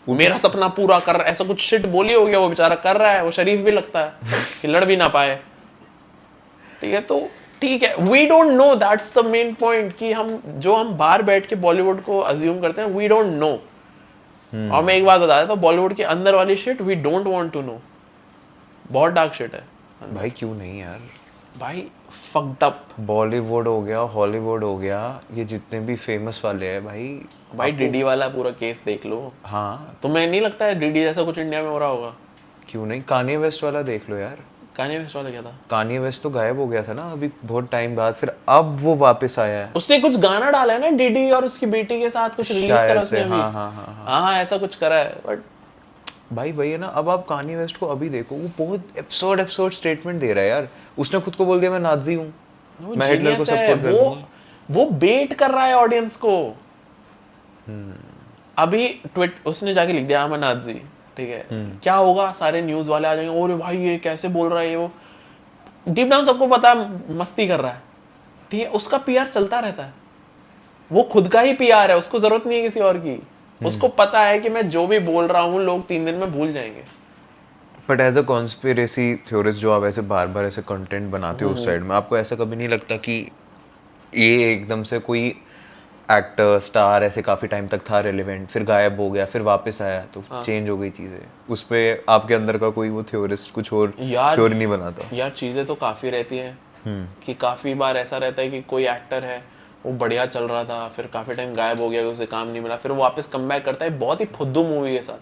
मेरा सपना पूरा कर, ऐसा कुछ शिट बोली होगी, वो बेचारा कर रहा है, वो शरीफ भी लगता है कि लड़ भी ना पाए, ठीक है। तो ठीक है, we don't know, that's the main point कि हम बाहर बैठ के बॉलीवुड को अज्यूम करते हैं, वी डोंट नो। और मैं एक बात बता देता हूँ, बॉलीवुड के अंदर वाली shit we don't want to know, बहुत डार्क शिट है भाई। क्यों नहीं यार भाई, फक्ड अप। बॉलीवुड हो गया, हॉलीवुड हो गया, ये जितने भी फेमस वाले हैं भाई डीडी वाला पूरा केस देख लो। हाँ, तुम्हें नहीं लगता है डीडी जैसा कुछ इंडिया में हो रहा होगा? क्यों नहीं, कान्ये वेस्ट वाला देख लो यार। कान्ये वेस्ट वाला क्या था? कान्ये वेस्ट तो गायब हो गया था ना अभी बहुत टाइम बाद, फिर अब वो वापस आया है उसने कुछ गाना डाला है ना डीडी और उसकी बेटी के साथ कुछ रिलीज शायद करा से, उसने अभी। हाँ ऐसा कुछ करा है बट भाई वही है ना। अब आप कान्ये वेस्ट को अभी देखो, वो बहुत एब्सर्ड स्टेटमेंट दे रहा है यार। उसने खुद को बोल दिया मैं नाजी हूँ, मैं हिटलर को सपोर्ट कर दूंगा। वो बेट कर रहा है ऑडियंस को। अभी ट्वीट उसने जाके लिख दिया मैं नाजी, ठीक है, क्या होगा, सारे न्यूज वाले आ जाएंगे, और भाई ये कैसे बोल रहा है ये वो। डीप डाउन सबको पता है मस्ती कर रहा है, ठीक है, उसका पीआर चलता रहता है, वो खुद का ही पीआर है, उसको जरूरत नहीं है किसी और की। उसको पता है कि मैं जो भी बोल रहा हूँ लोग 3 दिन में भूल जाएंगे। But as a conspiracy theorist जो आप ऐसे बार बार ऐसे कंटेंट बनाते हो उस साइड में, आपको ऐसा कभी नहीं लगता कि ये एकदम से कोई एक्टर स्टार ऐसे काफी टाइम तक था रेलेवेंट, फिर गायब हो गया, फिर वापस आया तो चेंज हो गई चीजें, उस पे आपके अंदर का कोई वो थ्योरिस्ट कुछ और थ्योरी नहीं बनाता? यार चीजें तो काफी रहती है कि काफी बार ऐसा रहता है कि कोई एक्टर है वो बढ़िया चल रहा था, फिर काफी टाइम गायब हो गया, उसे काम नहीं मिला, फिर वो वापस कम बैक करता है बहुत ही फुद्दू मूवी के साथ,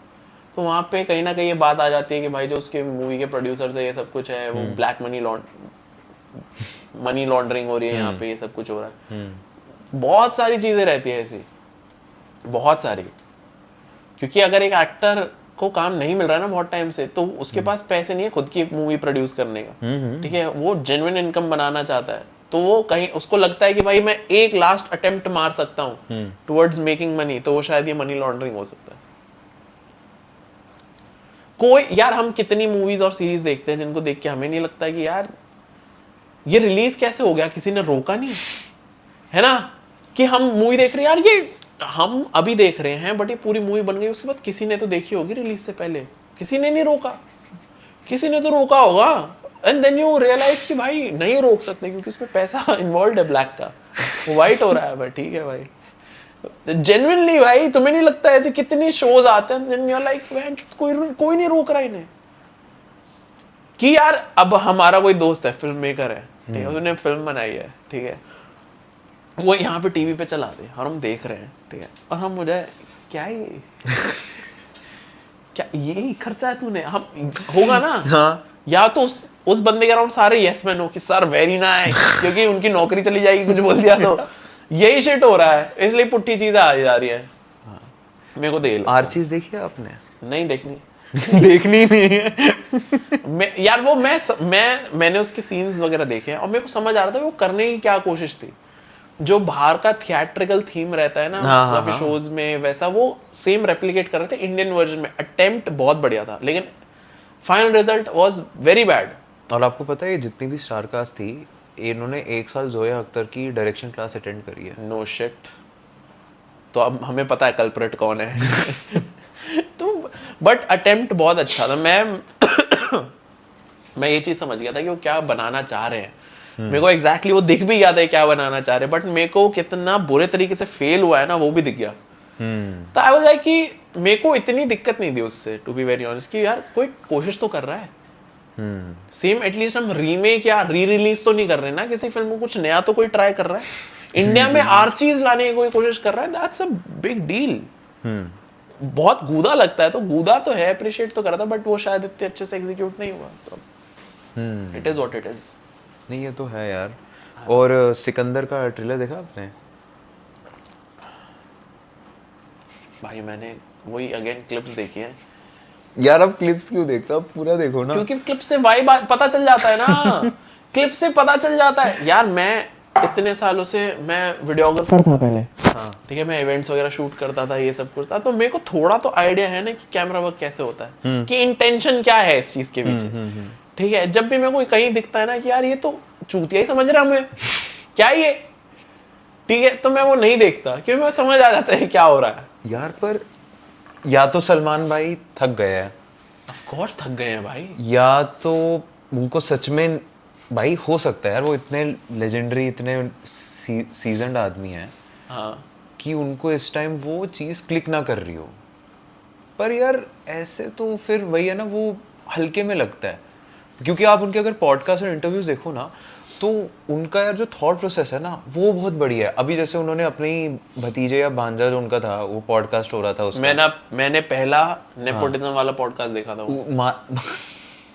तो वहाँ पे कहीं ना कहीं ये बात आ जाती है कि भाई जो उसके मूवी के प्रोड्यूसर्स है ये सब कुछ है वो ब्लैक मनी लॉन्ड्रिंग हो रही है यहाँ पे, ये सब कुछ हो रहा है। बहुत सारी चीजें रहती है ऐसी, बहुत सारी, क्योंकि अगर एक एक्टर को काम नहीं मिल रहा है ना बहुत टाइम से, तो उसके पास पैसे नहीं है खुद की एक मूवी प्रोड्यूस करने का, ठीक है, वो जेन्युइन इनकम बनाना चाहता है, तो वो कहीं उसको लगता है कि भाई मैं एक लास्ट अटेम्प्ट मार सकता हूँ टुवर्ड्स मेकिंग मनी, तो वो शायद ये मनी लॉन्ड्रिंग हो सकता है। कोई यार हम कितनी मूवीज और सीरीज देखते हैं जिनको देख के हमें नहीं लगता कि यार ये रिलीज कैसे हो गया, किसी ने रोका नहीं है ना, कि हम मूवी देख रहे हैं यार, ये हम अभी देख रहे हैं बट ये पूरी मूवी बन गई, उसके बाद किसी ने तो देखी होगी रिलीज से पहले, किसी ने नहीं रोका, किसी ने तो रोका होगा, एंड देन यू रियलाइज कि भाई नहीं रोक सकते क्योंकि इसमें पैसा इन्वॉल्व है ब्लैक का, वो वाइट हो रहा है, भाई ठीक है भाई, जेन्युइनली भाई तुम्हें नहीं लगता ऐसे कितनी शोज आते हैं लाइक कोई नहीं रोक रहा इन्हें, कि यार अब हमारा कोई दोस्त है फिल्म मेकर है, ठीक है, उसने फिल्म बनाई है, ठीक है, वो यहाँ पे टीवी पे चला दे और हम देख रहे हैं, ठीक है, और हम मुझे क्या ये क्या यही खर्चा है तूने, हम होगा ना हाँ। या तो उस बंदे के अराउंड सारे यस मैन हो कि सर वेरी नाइस, क्योंकि उनकी नौकरी चली जाएगी कुछ बोल दिया तो, यही शिट हो रहा है, इसलिए पुट्ठी चीजें आ जा रही है। मेरे को देख आर्चीज देखी है आपने? नहीं देखनी देखनी नहीं है यार वो मैंने उसके सीन्स वगैरह देखे हैं और मेरे को समझ आ रहा था वो करने की क्या कोशिश थी, जो बाहर का थिएट्रिकल थीम रहता है ना काफी शोज में, वैसा वो सेम रेप्लिकेट कर रहे थे इंडियन वर्जन में, अटेम्प्ट बहुत बढ़िया था लेकिन final result was very bad. और आपको पता है ये जितनी भी स्टार कास्ट थी, इन्होंने 1 साल जोया अख्तर की डायरेक्शन क्लास अटेंड करी है। नो शिट, तो अब हमें पता है कल्प्रिट कौन है तो बट अटेम्प्ट बहुत अच्छा था, मैं ये चीज समझ गया था कि वो क्या बनाना चाह रहे हैं, मेरे को एग्जैक्टली वो दिख भी गया था क्या बनाना चाह रहे हैं, बट मेरे को कितना बुरे तरीके से फेल हुआ है ना वो भी दिख गया। तो आई वाज लाइक कि मेरे को इतनी दिक्कत नहीं थी उससे, टू बी वेरी ऑनेस्ट, कि यार कोई कोशिश तो कर रहा है, सेम एटलीस्ट हम रीमेक या री रिलीज तो नहीं कर रहे ना किसी फिल्म को, कुछ नया तो कोई ट्राई कर रहा है, इंडिया में आर्चीज लाने की कोई कोशिश कर रहा है, दैट्स अ बिग डील। बहुत गूदा लगता है, तो गूदा तो है, अप्रिशिएट तो कर रहा था, बट वो शायद इतने अच्छे से एग्जीक्यूट नहीं हुआ, तो it is what it is. नहीं ये तो है यार। और सिकंदर का ट्रेलर देखा आपने? भाई मैंने वही अगेन क्लिप्स देखी हैं यार अब क्लिप्स क्यों देखते हो, आप पूरा देखो ना, क्योंकि क्लिप से वाइब पता चल जाता है ना क्लिप से पता चल जाता है यार। मैं इतने सालों से मैं वीडियोग्राफर था पहले, हाँ ठीक है, मैं इवेंट्स वगैरह शूट करता था, ये सब कुछ था, तो मेरे को थोड़ा तो आइडिया है ना कि कैमरा वर्क कैसे होता है, कि इंटेंशन क्या है इस चीज के पीछे, ठीक है। जब भी मेरे को कहीं दिखता है ना कि यार ये तो चूतिया ही समझ रहा हूँ मैं क्या ये, ठीक है, तो मैं वो नहीं देखता क्योंकि मैं समझ आ जाता है क्या हो रहा है यार। पर या तो सलमान भाई थक गए हैं, ऑफ कोर्स थक गए हैं भाई, या तो उनको सच में भाई हो सकता है यार वो इतने लेजेंडरी इतने सीजन्ड आदमी हैं, हाँ, कि उनको इस टाइम वो चीज़ क्लिक ना कर रही हो। पर यार ऐसे तो फिर वही है ना, वो हल्के में लगता है, क्योंकि आप उनके अगर पॉडकास्ट और इंटरव्यूज देखो ना, तो उनका यार जो थॉट प्रोसेस है ना वो बहुत बढ़िया है। अभी जैसे उन्होंने अपनी भतीजे या भांजा जो उनका था वो पॉडकास्ट हो रहा था उसका, मैंने पहला नेपोटिज्म वाला पॉडकास्ट देखा था वो,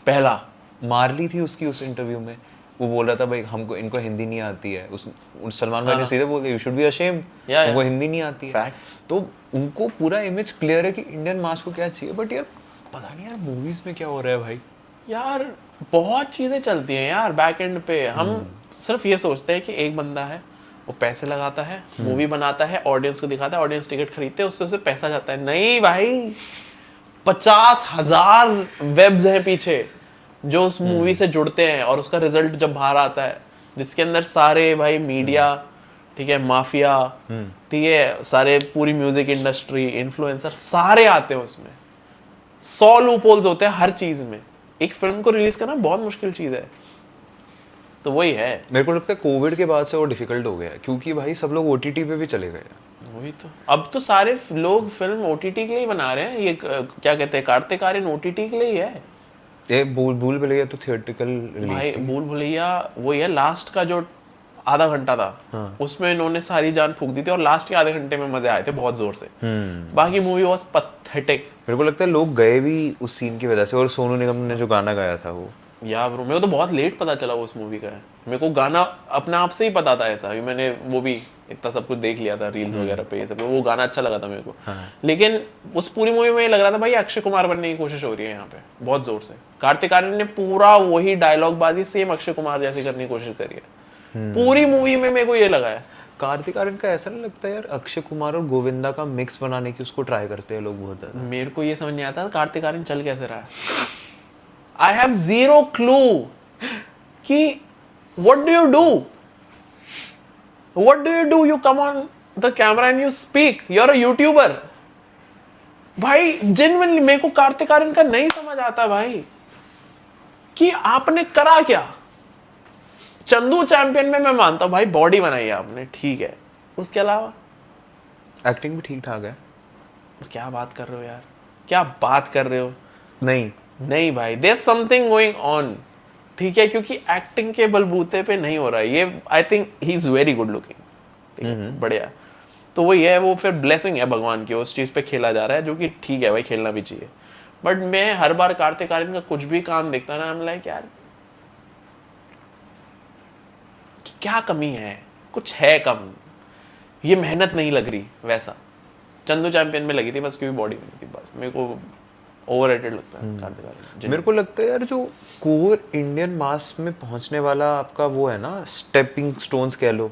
पहला मार ली थी उसकी उस इंटरव्यू में। वो बोल रहा था भाई हमको इनको हिंदी नहीं आती है। उस सलमान खान ने सीधे बोल दिया यू शुड बी अशेम्ड, हमको हिंदी नहीं आती है। फैक्ट्स। तो उनको पूरा इमेज क्लियर है कि इंडियन मास को क्या चाहिए, बट यार पता नहीं यार मूवीज में क्या हो रहा है भाई। यार बहुत चीज़ें चलती हैं यार बैक एंड पे। हम सिर्फ ये सोचते हैं कि एक बंदा है, वो पैसे लगाता है, मूवी बनाता है, ऑडियंस को दिखाता है, ऑडियंस टिकट खरीदते हैं, उससे उसे पैसा जाता है। नहीं भाई, 50,000 वेब्स हैं पीछे जो उस मूवी से जुड़ते हैं, और उसका रिजल्ट जब बाहर आता है जिसके अंदर सारे भाई मीडिया, ठीक है, माफिया, ठीक है, सारे पूरी म्यूजिक इंडस्ट्री, इन्फ्लुएंसर सारे आते हैं उसमें। 100 लूपहोल्स होते हैं हर चीज में। एक फिल्म को रिलीज करना बहुत मुश्किल चीज है। तो वही है। मेरे को लगता है कोविड के बाद से वो डिफिकल्ट हो गया है, क्योंकि भाई सब लोग ओटीटी पे भी चले गए। वही तो, अब तो सारे लोग फिल्म ओटीटी के लिए ही बना रहे हैं। ये क्या कहते हैं, कार्तिक आर्यन ओटीटी के लिए ही है। ये भूल भुलैया तो थिएट्रिकल रिलीज भाई भूल भुलैया वही है, लास्ट का जो आधा घंटा था उसमें इन्होंने सारी जान फूंक दी थी, और लास्ट के आधे घंटे में मजे आए थे बहुत जोर से। बाकी मूवी वाज पैथेटिक। मेरे को लगता है लोग गए भी उस सीन की वजह से, और सोनू निगम ने जो गाना गाया था वो, यार ब्रो मेरे को तो बहुत लेट पता चला वो उस मूवी का है। मेरे को गाना अपने आप से ही पता था ऐसा, अभी मैंने वो भी इतना सब कुछ देख लिया था रील्स वगैरह पे, ये सब वो गाना अच्छा लगा था मेरे को। लेकिन उस पूरी मूवी में ये लग रहा था भाई अक्षय कुमार बनने की कोशिश हो रही है यहाँ पे बहुत जोर से। कार्तिक आर्यन ने पूरा वही डायलॉग बाजी सेम अक्षय कुमार जैसे करने की कोशिश करी है पूरी मूवी में, मेरे को ये लगा है। कार्तिक आर्यन का ऐसा नहीं लगता यार अक्षय कुमार और गोविंदा का मिक्स बनाने की उसको ट्राई करते हैं लोग बहुत ज्यादा। मेरे को ये समझ नहीं आता कार्तिक आर्यन चल कैसे रहा है। आई हैव जीरो क्लू कि what do you do? What do you do? You come on the camera and you speak. You're a YouTuber. भाई जेन्युइनली मेरे को कार्तिक आर्यन का नहीं समझ आता भाई कि आपने करा क्या। चंदू चैंपियन में मैं मानता हूं भाई बॉडी बनाई है आपने, ठीक है, उसके अलावा एक्टिंग भी ठीक ठाक है। क्या बात कर रहे हो यार, क्या बात कर रहे हो। नहीं भाई देयर समथिंग गोइंग ऑन, ठीक है, क्योंकि एक्टिंग के बलबूते पे नहीं हो रहा है ये। I think he is very good looking, बढ़िया। तो वही है, वो फिर ब्लेसिंग है भगवान की, उस चीज़ पे खेला जा रहा है, जो कि ठीक है भाई, खेलना भी चाहिए। बट मैं हर बार कार्तिक आर्यन का कुछ भी काम देखता ना, आई एम लाइक यार क्या कमी है, कुछ है कम, ये मेहनत नहीं लग रही वैसा। चंदू चैंपियन में लगी थी बस, क्योंकि बॉडी बनी थी बस। मेरे को ओवररेटेड लगता है कार्तिक आर्यन। मेरे को लगता है यार जो कोर इंडियन मास में पहुंचने वाला आपका वो है ना, स्टेपिंग स्टोन्स कह लो,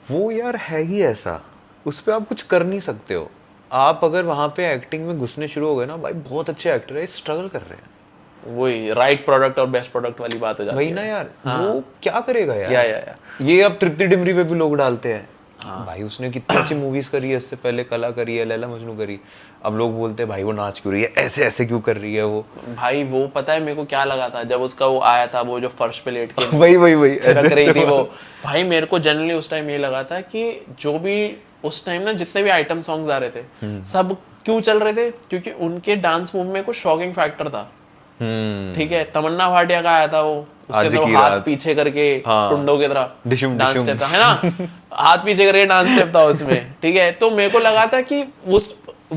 वो यार है ही ऐसा, उस पर आप कुछ कर नहीं सकते हो। आप अगर वहां पे एक्टिंग में घुसने शुरू हो गए ना भाई, बहुत अच्छे एक्टर है, स्ट्रगल कर रहे हैं। वही राइट प्रोडक्ट और बेस्ट प्रोडक्ट वाली बात हो जाती है। वही ना यार, वो क्या करेगा यार। या। ये अब तृप्ति डिमरी पे भी लोग डालते हैं। भाई उसने कितनी अच्छी मूवीज करी है इससे पहले, कला करी है, लैला मजनू करी। अब लोग बोलते हैं भाई वो नाच क्यों रही है, ऐसे ऐसे क्यों कर रही है वो। भाई वो पता है मेरे को क्या लगा था जब उसका वो आया था, वो जो फर्श पे लेट के वही रख रही थी वो। भाई मेरे को जनरली उस टाइम ये लगा था कि जो भी उस टाइम ना जितने भी आइटम सॉन्ग्स आ रहे थे सब क्यों चल रहे थे, क्योंकि उनके डांस मूव में कुछ शॉकिंग फैक्टर था। ठीक है, तमन्ना भाटिया का आया था वो, उसके अंदर वो हाथ पीछे करके टुंडो की तरह डांस स्टेप था, है ना, हाथ पीछे करके डांस स्टेप था उसमें। ठीक है, तो मेरे को लगा था कि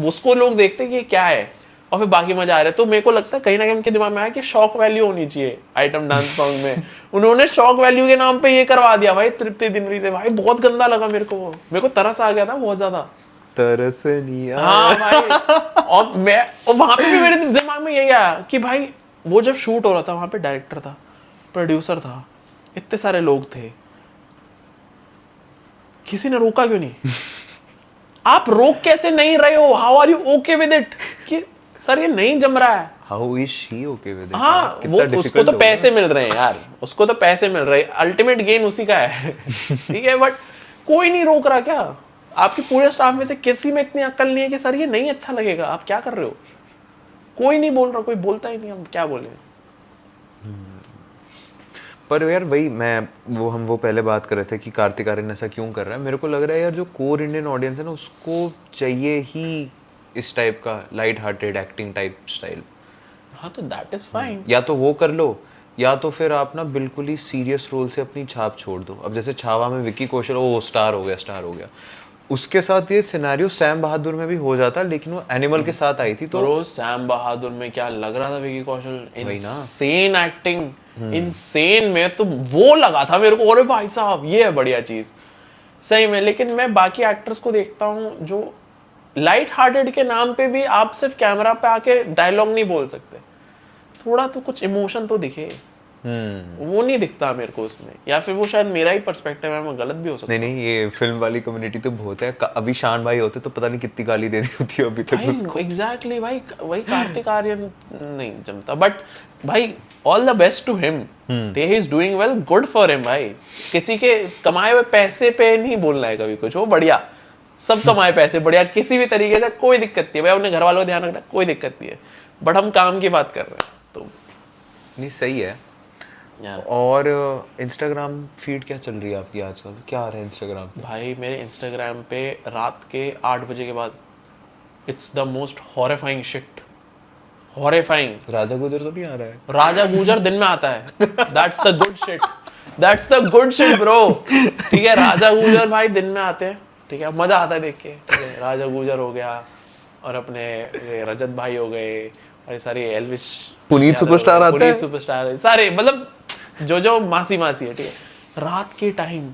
उसको लोग देखते कि क्या है, और फिर बाकी मजा आ रहा है। तो मेरे को लगता है कहीं ना कहीं उनके दिमाग में आया कि शॉक वैल्यू होनी चाहिए आइटम डांस सॉन्ग में। उन्होंने शॉक वैल्यू के नाम पे ये करवा दिया भाई तृप्ति डिमरी से। भाई बहुत गंदा लगा मेरे को, मेरे को तरस आ गया था बहुत ज्यादा। तरस नहीं आया। हाँ भाई, और वहां पे भी मेरे दिमाग में यही आया कि भाई वो जब शूट हो रहा था वहां पे डायरेक्टर था, प्रोड्यूसर था, इतने सारे लोग थे, किसी ने रोका क्यों नहीं? आप रोक कैसे नहीं रहे हो? How are you okay with it कि सर ये नहीं जम रहा है? How is she okay with it? हाँ, वो उसको तो पैसे मिल रहे हैं यार, उसको तो पैसे मिल रहे हैं, अल्टीमेट गेन उसी का है। ठीक है, बट कोई नहीं रोक रहा क्या? आपके पूरे स्टाफ में से किसी में इतनी अक्ल नहीं है कि सर ये नहीं अच्छा लगेगा, आप क्या कर रहे हो? कोई नहीं बोल रहा, कोई बोलता ही नहीं, हम क्या बोले। पर यार वही हम पहले बात कर रहे थे कि कार्तिक आर्यन ऐसा क्यों कर रहा है। मेरे को लग रहा है यार जो कोर इंडियन ऑडियंस है ना, उसको चाहिए ही इस टाइप का light hearted acting type style. हाँ तो दैट इज फाइन। या तो वो कर लो, या तो फिर आप ना बिल्कुल ही सीरियस रोल से अपनी छाप छोड़ दो। अब जैसे छावा में विकी कौशल, वो स्टार हो गया। उसके साथ ये सिनेरियो सैम बहादुर में भी हो जाता, लेकिन वो एनिमल के साथ आई थी तो ब्रो सैम बहादुर में क्या लग रहा था विकी कौशल, वही ना। इनसेन एक्टिंग, इनसेन में तो वो लगा था मेरे को, अरे भाई साहब ये है बढ़िया चीज सही में। लेकिन मैं बाकी एक्टर्स को देखता हूँ जो लाइट हार्टेड के नाम पे भी आप सिर्फ कैमरा पे आके डायलॉग नहीं बोल सकते, थोड़ा तो कुछ इमोशन तो दिखे, वो नहीं दिखता मेरे को उसमें, या फिर वो शायद मेरा ही पर्सपेक्टिव है, मैं गलत भी हो सकता हूँ। नहीं ये फिल्म वाली कम्युनिटी तो बहुत है। अभी शान भाई होते तो पता नहीं कितनी गाली दे दी होती है अभी तक उसको। एग्जैक्टली भाई, वही कार्तिक आर्यन नहीं जमता, बट भाई all the best to him, he is doing well, good for him भाई। किसी के कमाए हुए पैसे पे नहीं बोलना है कभी कुछ, वो बढ़िया, सब कमाए पैसे बढ़िया, किसी भी तरीके से कोई दिक्कत नहीं है भाई, अपने घर वालों का ध्यान रखना कोई दिक्कत नहीं है, बट हम काम की बात कर रहे हैं तो नहीं सही है। और इंस्टाग्राम फीड क्या चल रही है आपकी आजकल, क्या आ रहा है इंस्टाग्राम पे? भाई मेरे इंस्टाग्राम पे रात के 8 बजे के बाद it's the most horrifying shit, horrifying. राजा गुजर तो नहीं आ रहा है? राजा गुजर दिन में आता है, that's the good shit, that's the good shit bro, ठीक है। राजा गुजर भाई दिन में आते हैं, ठीक है, मजा आता है देख के, ठीक है। राजा गुजर हो गया, और अपने ये रजत भाई हो गए, और ये सारे एल्विश, पुनीत सुपरस्टार आता है, पुनीत सुपरस्टार, सारे मतलब जो मासी मासी है, ठीक है। रात के टाइम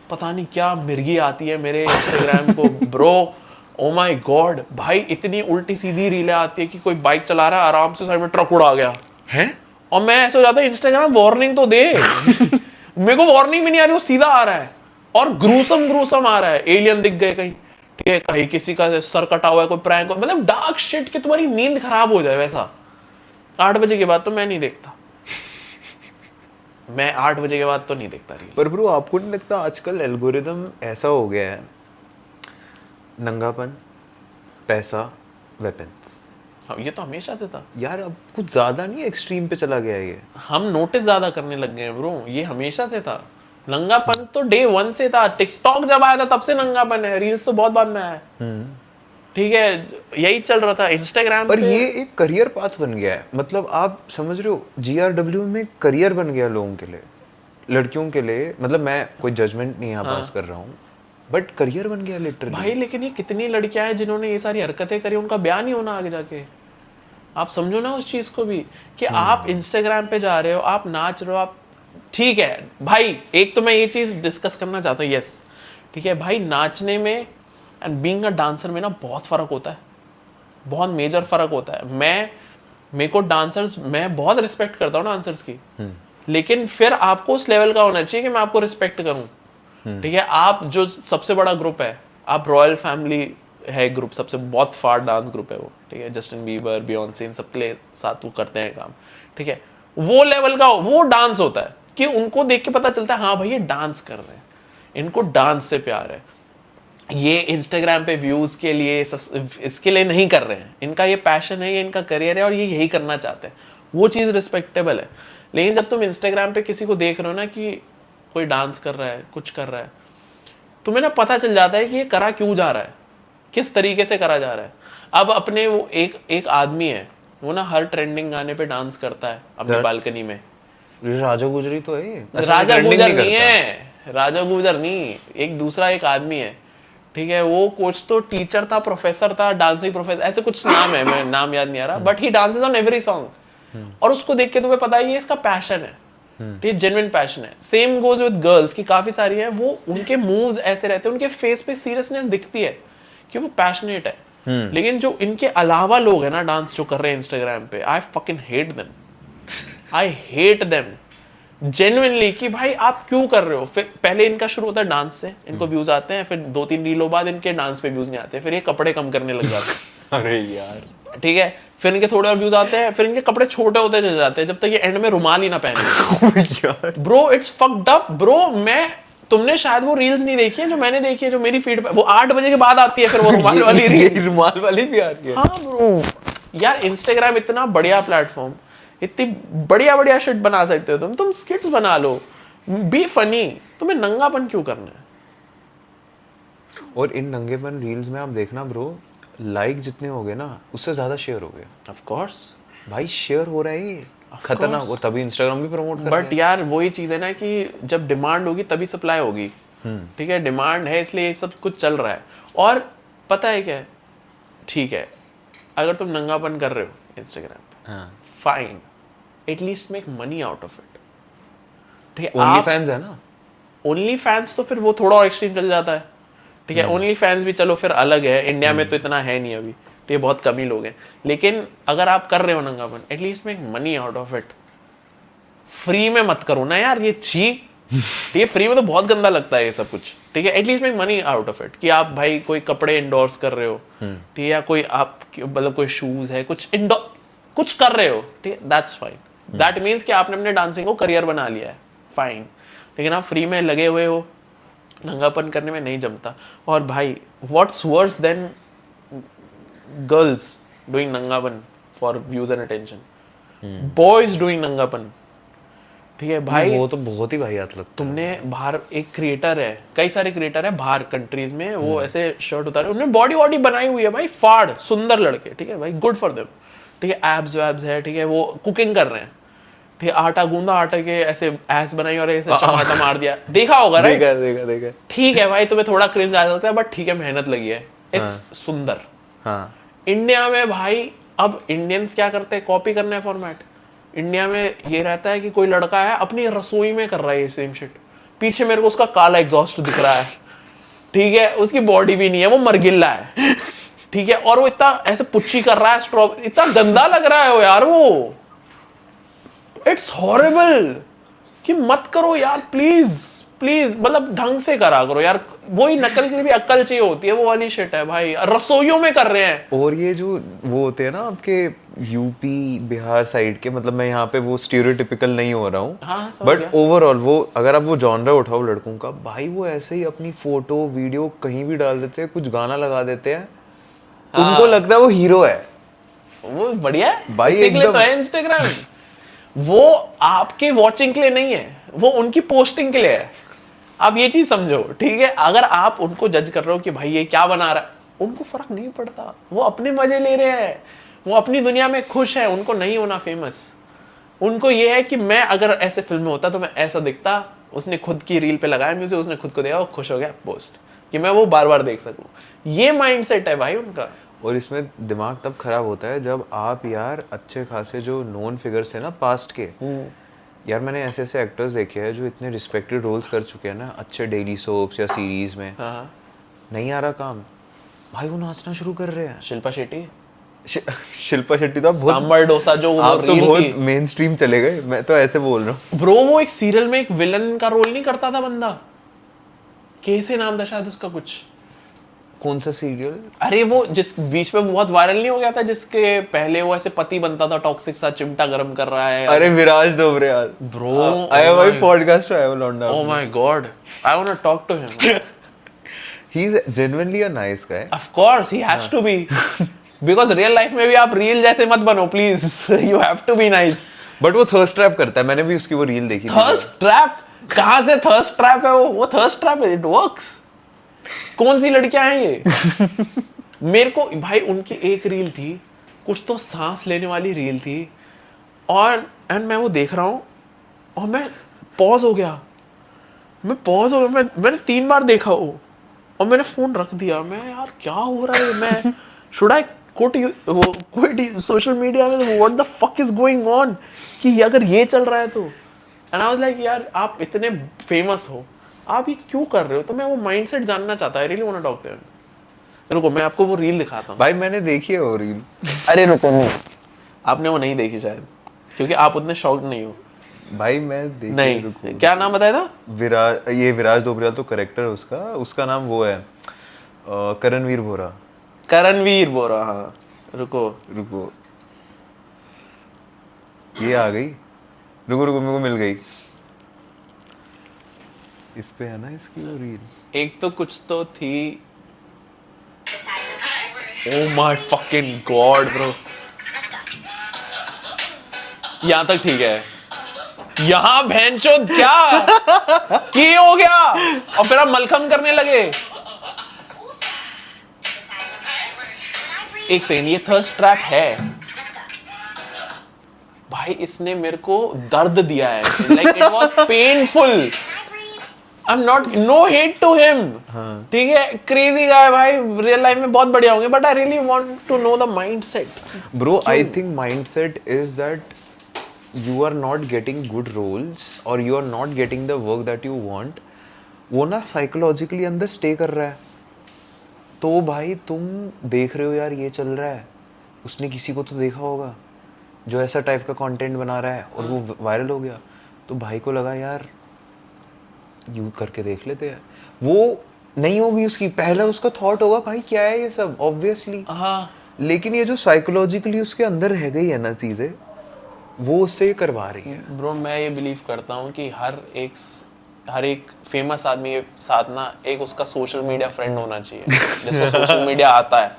पता नहीं क्या मिर्गी आती है मेरे इंस्टाग्राम को ब्रो, ओ माय गॉड भाई, इतनी उल्टी सीधी रीलें आती है कि कोई बाइक चला रहा है, आराम से साइड में ट्रक उड़ा गया हैं, और मैं ऐसे हो जाता है इंस्टाग्राम वार्निंग तो दे मेरे को वार्निंग भी नहीं आ रही, वो सीधा आ रहा है, और ग्रूसम आ रहा है, एलियन दिख गए कहीं, ठीक है, कहीं किसी का सर कटा हुआ है, कोई प्रैंक, मतलब डार्क शिट कि तुम्हारी नींद खराब हो जाए वैसा। 8 बजे के बाद तो मैं नहीं देखता, मैं 8 बजे के बाद तो नहीं देखता रील। पर ब्रो आपको नहीं लगता आजकल एल्गोरिदम ऐसा हो गया है, नंगापन, पैसा, वेपन्स, हाँ ये तो हमेशा से था यार, अब कुछ ज्यादा नहीं एक्सट्रीम पे चला गया है ये? हम नोटिस ज्यादा करने लग गए हैं ब्रो, ये हमेशा से था, नंगापन तो डे 1 से था, टिकटॉक जब आया था तब से नंगापन है, रील्स तो बहुत बाद में आया है, ठीक है, यही चल रहा था इंस्टाग्राम पर पे। ये एक करियर पाथ बन गया है, मतलब आप समझ रहे हो, GRW में करियर बन गया लोगों के लिए, लड़कियों के लिए, मतलब मैं कोई जजमेंट नहीं यहाँ पास कर रहा हूँ, बट करियर बन गया लिटरली भाई। लेकिन ये कितनी लड़कियां हैं जिन्होंने ये सारी हरकतें करी, उनका ब्याह नहीं होना आगे जाके, आप समझो ना उस चीज को भी, कि आप इंस्टाग्राम पे जा रहे हो, आप नाच रहे हो, आप ठीक है भाई, एक तो मैं ये चीज डिस्कस करना चाहता हूँ, यस ठीक है भाई, नाचने में एंड बीइंग अ डांसर में ना बहुत फर्क होता है, बहुत मेजर फर्क होता है। मेरे को डांसर्स, मैं बहुत रिस्पेक्ट करता हूँ डांसर्स की, लेकिन फिर आपको उस लेवल का होना चाहिए कि मैं आपको रिस्पेक्ट करूँ, ठीक है। आप जो सबसे बड़ा ग्रुप है, आप रॉयल फैमिली है ग्रुप, सबसे बहुत फार डांस ग्रुप है वो, ठीक है, जस्टिन बीबर, बियॉन्से, इन सबके साथ वो करते हैं काम, ठीक है, वो लेवल का वो डांस होता है कि उनको देख के पता चलता है हाँ भाई ये डांस कर रहे हैं, इनको डांस से प्यार है, ये इंस्टाग्राम पे व्यूज के लिए इसके लिए नहीं कर रहे हैं, इनका ये पैशन है, ये इनका करियर है और ये यही करना चाहते हैं, वो चीज़ रिस्पेक्टेबल है। लेकिन जब तुम इंस्टाग्राम पे किसी को देख रहे हो ना कि कोई डांस कर रहा है, कुछ कर रहा है, तुम्हें ना पता चल जाता है कि ये करा क्यों जा रहा है, किस तरीके से करा जा रहा है। अब अपने वो एक आदमी है, वो ना हर ट्रेंडिंग गाने पे डांस करता है अपनी बालकनी में। राजा गुजरी तो है ये? राजा गुजर नहीं है, राजा गुजर नहीं, एक दूसरा एक आदमी है, ठीक है, वो कुछ तो टीचर था, प्रोफेसर था, डांसिंग प्रोफेसर, ऐसे कुछ नाम है, मैं नाम याद नहीं आ रहा, but he dances on every song, और उसको देख के तुम्हें पता है ये इसका पैशन है, ये जेन्युइन पैशन है। सेम गोज विद गर्ल्स की काफी सारी है, वो उनके मूव्स ऐसे रहते हैं, उनके फेस पे सीरियसनेस दिखती है कि वो पैशनेट है, लेकिन जो इनके अलावा लोग हैं ना डांस जो कर रहे हैं इंस्टाग्राम पे, I fucking hate them, I hate them genuinely, कि भाई आप क्यों कर रहे हो। फिर पहले इनका शुरू होता है डांस से, इनको व्यूज आते हैं, फिर 2-3 रीलों बाद इनके डांस पे व्यूज नहीं आते, फिर ये कपड़े कम करने लग जाते हैं अरे यार, ठीक है, फिर इनके थोड़े और व्यूज आते हैं, फिर इनके कपड़े छोटे होते चले जाते हैं, जब तक ये एंड में रुमाल ही ना पहने। Bro it's fucked up bro. तुमने शायद वो रील्स नहीं देखी है जो मैंने देखी है, जो मेरी फीड पे वो 8 बजे के बाद आती है, फिर वो रुमाल वाली रील, रुमाल वाली भी आ रही है। हाँ ब्रो यार, इंस्टाग्राम इतना बढ़िया प्लेटफॉर्म, इतनी बढ़िया शिट बना सकते हो तुम स्किट्स बना लो, बी फनी, तुम्हें नंगापन क्यों करना है। और इन नंगेपन रील्स में आप देखना ब्रो, लाइक जितने हो गए ना उससे ज्यादा शेयर हो गए। ऑफ कोर्स भाई शेयर हो रहा है ये खतरनाक, वो तभी इंस्टाग्राम भी प्रमोट कर रहा है। बट यार वही चीज है ना कि जब डिमांड होगी तभी सप्लाई होगी, ठीक है, डिमांड है इसलिए ये सब कुछ चल रहा है। और पता है क्या है, ठीक है, अगर तुम नंगापन कर रहे हो इंस्टाग्राम पे, fine, at least make money out of it. ठीक है, ओनली फैंस है ना, ओनली फैंस तो फिर वो थोड़ा और एक्सट्रीम चल जाता है। ठीक है, ओनली फैंस भी चलो फिर अलग है, इंडिया में तो इतना है नहीं अभी, ठीक है, बहुत कम ही लोग हैं। लेकिन अगर आप कर रहे हो नंगापन, at least make money out of it. Free में मत करो ना यार, ये छी, ये फ्री में तो बहुत गंदा लगता है ये सब कुछ। ठीक है, at least make money out of it, कि आप भाई कोई कपड़े इंडोर्स कर रहे हो, ठीक है, या कोई आप मतलब कोई शूज है, कुछ कर रहे हो, ठीक है, दैट्स फाइन। दैट मीन्स कि आपने अपने डांसिंग को करियर बना लिया है, फाइन। लेकिन आप फ्री में लगे हुए हो, नंगापन करने में नहीं जमता। और भाई what's worse than girls doing नंगापन for views and attention, boys doing नंगापन। ठीक है भाई, वो तो बहुत ही वाहियात लगता है। तुमने बाहर एक क्रिएटर है, कई सारे क्रिएटर है बाहर कंट्रीज में, वो ऐसे शर्ट उतारे, उन्होंने बॉडी वॉडी बनाई हुई है भाई, फाड़, सुंदर लड़के, ठीक है भाई, गुड फॉर देम। ठीक है, एब्स वैब्स है, ठीक है, वो कुकिंग कर रहे हैं, ठीक है, आटा गूंदा, आटे के ऐसे एस बनाई और ऐसे चमाटा मार दिया, देखा होगा, राइट? देखा। ठीक है भाई, तुम्हें थोड़ा क्रिंज आ सकता है, बट ठीक है, मेहनत लगी है, इट्स सुंदर। हाँ, इंडिया में भाई, अब इंडियंस क्या करते हैं, कॉपी करना है फॉर्मेट। इंडिया में ये रहता है कि कोई लड़का है अपनी रसोई में कर रहा है ये सेम शिट, पीछे मेरे को उसका काला एग्जॉस्ट दिख रहा है, ठीक है, उसकी बॉडी भी नहीं है, वो मरगिल्ला है, ठीक है, और वो इतना ऐसे पुच्ची कर रहा है, स्ट्रॉ, इतना गंदा लग रहा है वो यार, वो इट्स हॉरिबल। कि मत करो यार, प्लीज प्लीज, मतलब ढंग से करा करो यार, वही नकल के लिए भी अक्ल चाहिए होती है, वो वाली शिट है भाई, रसोइयों में कर रहे हैं। और ये जो वो होते हैं ना आपके यूपी बिहार साइड के, मतलब मैं यहाँ पे वो स्टीरियोटिपिकल नहीं हो रहा हूँ, हाँ, समझ बट ओवरऑल वो अगर आप वो जॉनरा उठाओ लड़कों का, भाई वो ऐसे ही अपनी फोटो वीडियो कहीं भी डाल देते हैं, कुछ गाना लगा देते हैं, उनको लगता है वो हीरो है, वो बढ़िया है भाई, इसी के लिए तो एकदम। है इंस्टाग्राम। वो आपके वॉचिंग के लिए नहीं है, वो उनकी पोस्टिंग के लिए है। आप ये चीज समझो, ठीक है? अगर आप उनको जज कर रहे हो कि भाई ये क्या बना रहा है, उनको फर्क नहीं पड़ता, वो अपने मजे ले रहे हैं, वो अपनी दुनिया में खुश है, उनको नहीं होना फेमस। उनको ये है कि मैं अगर ऐसे फिल्म में होता तो मैं ऐसा दिखता, उसने खुद की रील पे लगाया म्यूजिक, उसने खुद को देखा, वो खुश हो गया, पोस्ट, कि मैं वो बार बार देख सकूं। ये माइंडसेट है भाई उनका। और इसमें दिमाग तब खराब होता है जब आप यार अच्छे खासे जो नोन फिगर्स है ना पास्ट के, यार मैंने ऐसे ऐसे एक्टर्स देखे हैं जो इतने रिस्पेक्टेड रोल्स कर चुके हैं ना अच्छे डेली सोप्स या सीरीज में, नहीं आ रहा काम, भाई वो नाचना शुरू कर रहे हैं। शिल्पा शेट्टी, शिल्पा शेट्टी तो बहुत, सांबर डोसा जो आप तो रील बहुत थी, मेन स्ट्रीम चले गए, मैं तो ऐसे बोल रहा हूँ। ब्रो वो एक सीरियल में एक विलन का रोल नहीं करता था बंदा, कैसे नाम था शायद उसका कुछ, कौन सा सीरियल? अरे वो जिस बीच में बहुत वायरल नहीं हो गया था, जिसके पहले वो ऐसे पति बनता था, टॉक्सिक सा चिमटा गरम कर रहा है। अरे विराज दोबरे यार, ब्रो आया भाई पॉडकास्ट पे आया लौंडा। Oh my god, I want to talk to him. He is genuinely a nice guy. Of course he has to be, because real life में भी आप रील जैसे मत बनो please, you have to be nice. But वो thirst trap करता है, मैंने भी उसकी वो रील देखी थी। थर्स्ट ट्रैप कहां से थर्स्ट ट्रैप है वो थर्स्ट ट्रैप है, इट वर्क्स। कौन सी लड़कियां हैं ये? मेरे को भाई उनकी एक रील थी, कुछ तो सांस लेने वाली रील थी, और एंड मैं वो देख रहा हूं और मैं पॉज हो गया, मैंने 3 बार देखा वो, और मैंने फोन रख दिया। मैं यार क्या हो रहा है, मैं should I quit social media में, what the fuck is going on, कि अगर ये चल रहा है तो। एंड आई वाज लाइक यार आप इतने फेमस हो, आप ये क्यों कर रहे हो? तो मैं वो माइंडसेट जानना चाहता, I really want to talk to him. रुको मैं आपको वो रील दिखाता हूँ। भाई मैंने देखी है वो रील। अरे रुको, नहीं आपने वो नहीं देखी शायद, क्योंकि आप उतने शौक नहीं हो। भाई मैं देखी नहीं, रुको। क्या नाम बताया था? विराज दोबरियाल तो करेक्टर है उसका नाम वो है करणवीर बोरा। करणवीर बोरा, हाँ। रुको ये आ गई, रुको मेरे को मिल गई, इस पे है ना इसकी वो रील। एक तो कुछ तो थी, oh my fucking God bro, यहां तक ठीक है, यहां भैंचोद क्या की हो गया, और फिर आप मलखम करने लगे। एक सेकंड, ये थर्स्ट ट्रैप है भाई, इसने मेरे को दर्द दिया है, like it was painful. I am not, no hate to him, ठीक है, क्रेजी गाय भाई, रियल लाइफ में बहुत बढ़िया होंगे, but I really want to know the mindset. Bro I think mindset is that you are not getting good roles और you are not getting the work that you want, वो ना psychologically अंदर stay कर रहा है। तो भाई तुम देख रहे हो यार ये चल रहा है, उसने किसी को तो देखा होगा जो ऐसा टाइप का कंटेंट बना रहा है और वो वायरल हो गया, तो भाई को लगा यार यू करके देख लेते हैं। वो नहीं होगी उसकी, पहला उसका थॉट होगा भाई क्या है ये सब, ऑब्वियसली। हाँ, लेकिन ये जो साइकोलॉजिकली उसके अंदर रह गई है ना चीजें, वो उससे करवा रही है। ब्रो मैं ये बिलीव करता हूँ कि हर एक फेमस आदमी के साथ ना एक उसका सोशल मीडिया फ्रेंड होना चाहिए जिसको सोशल मीडिया आता है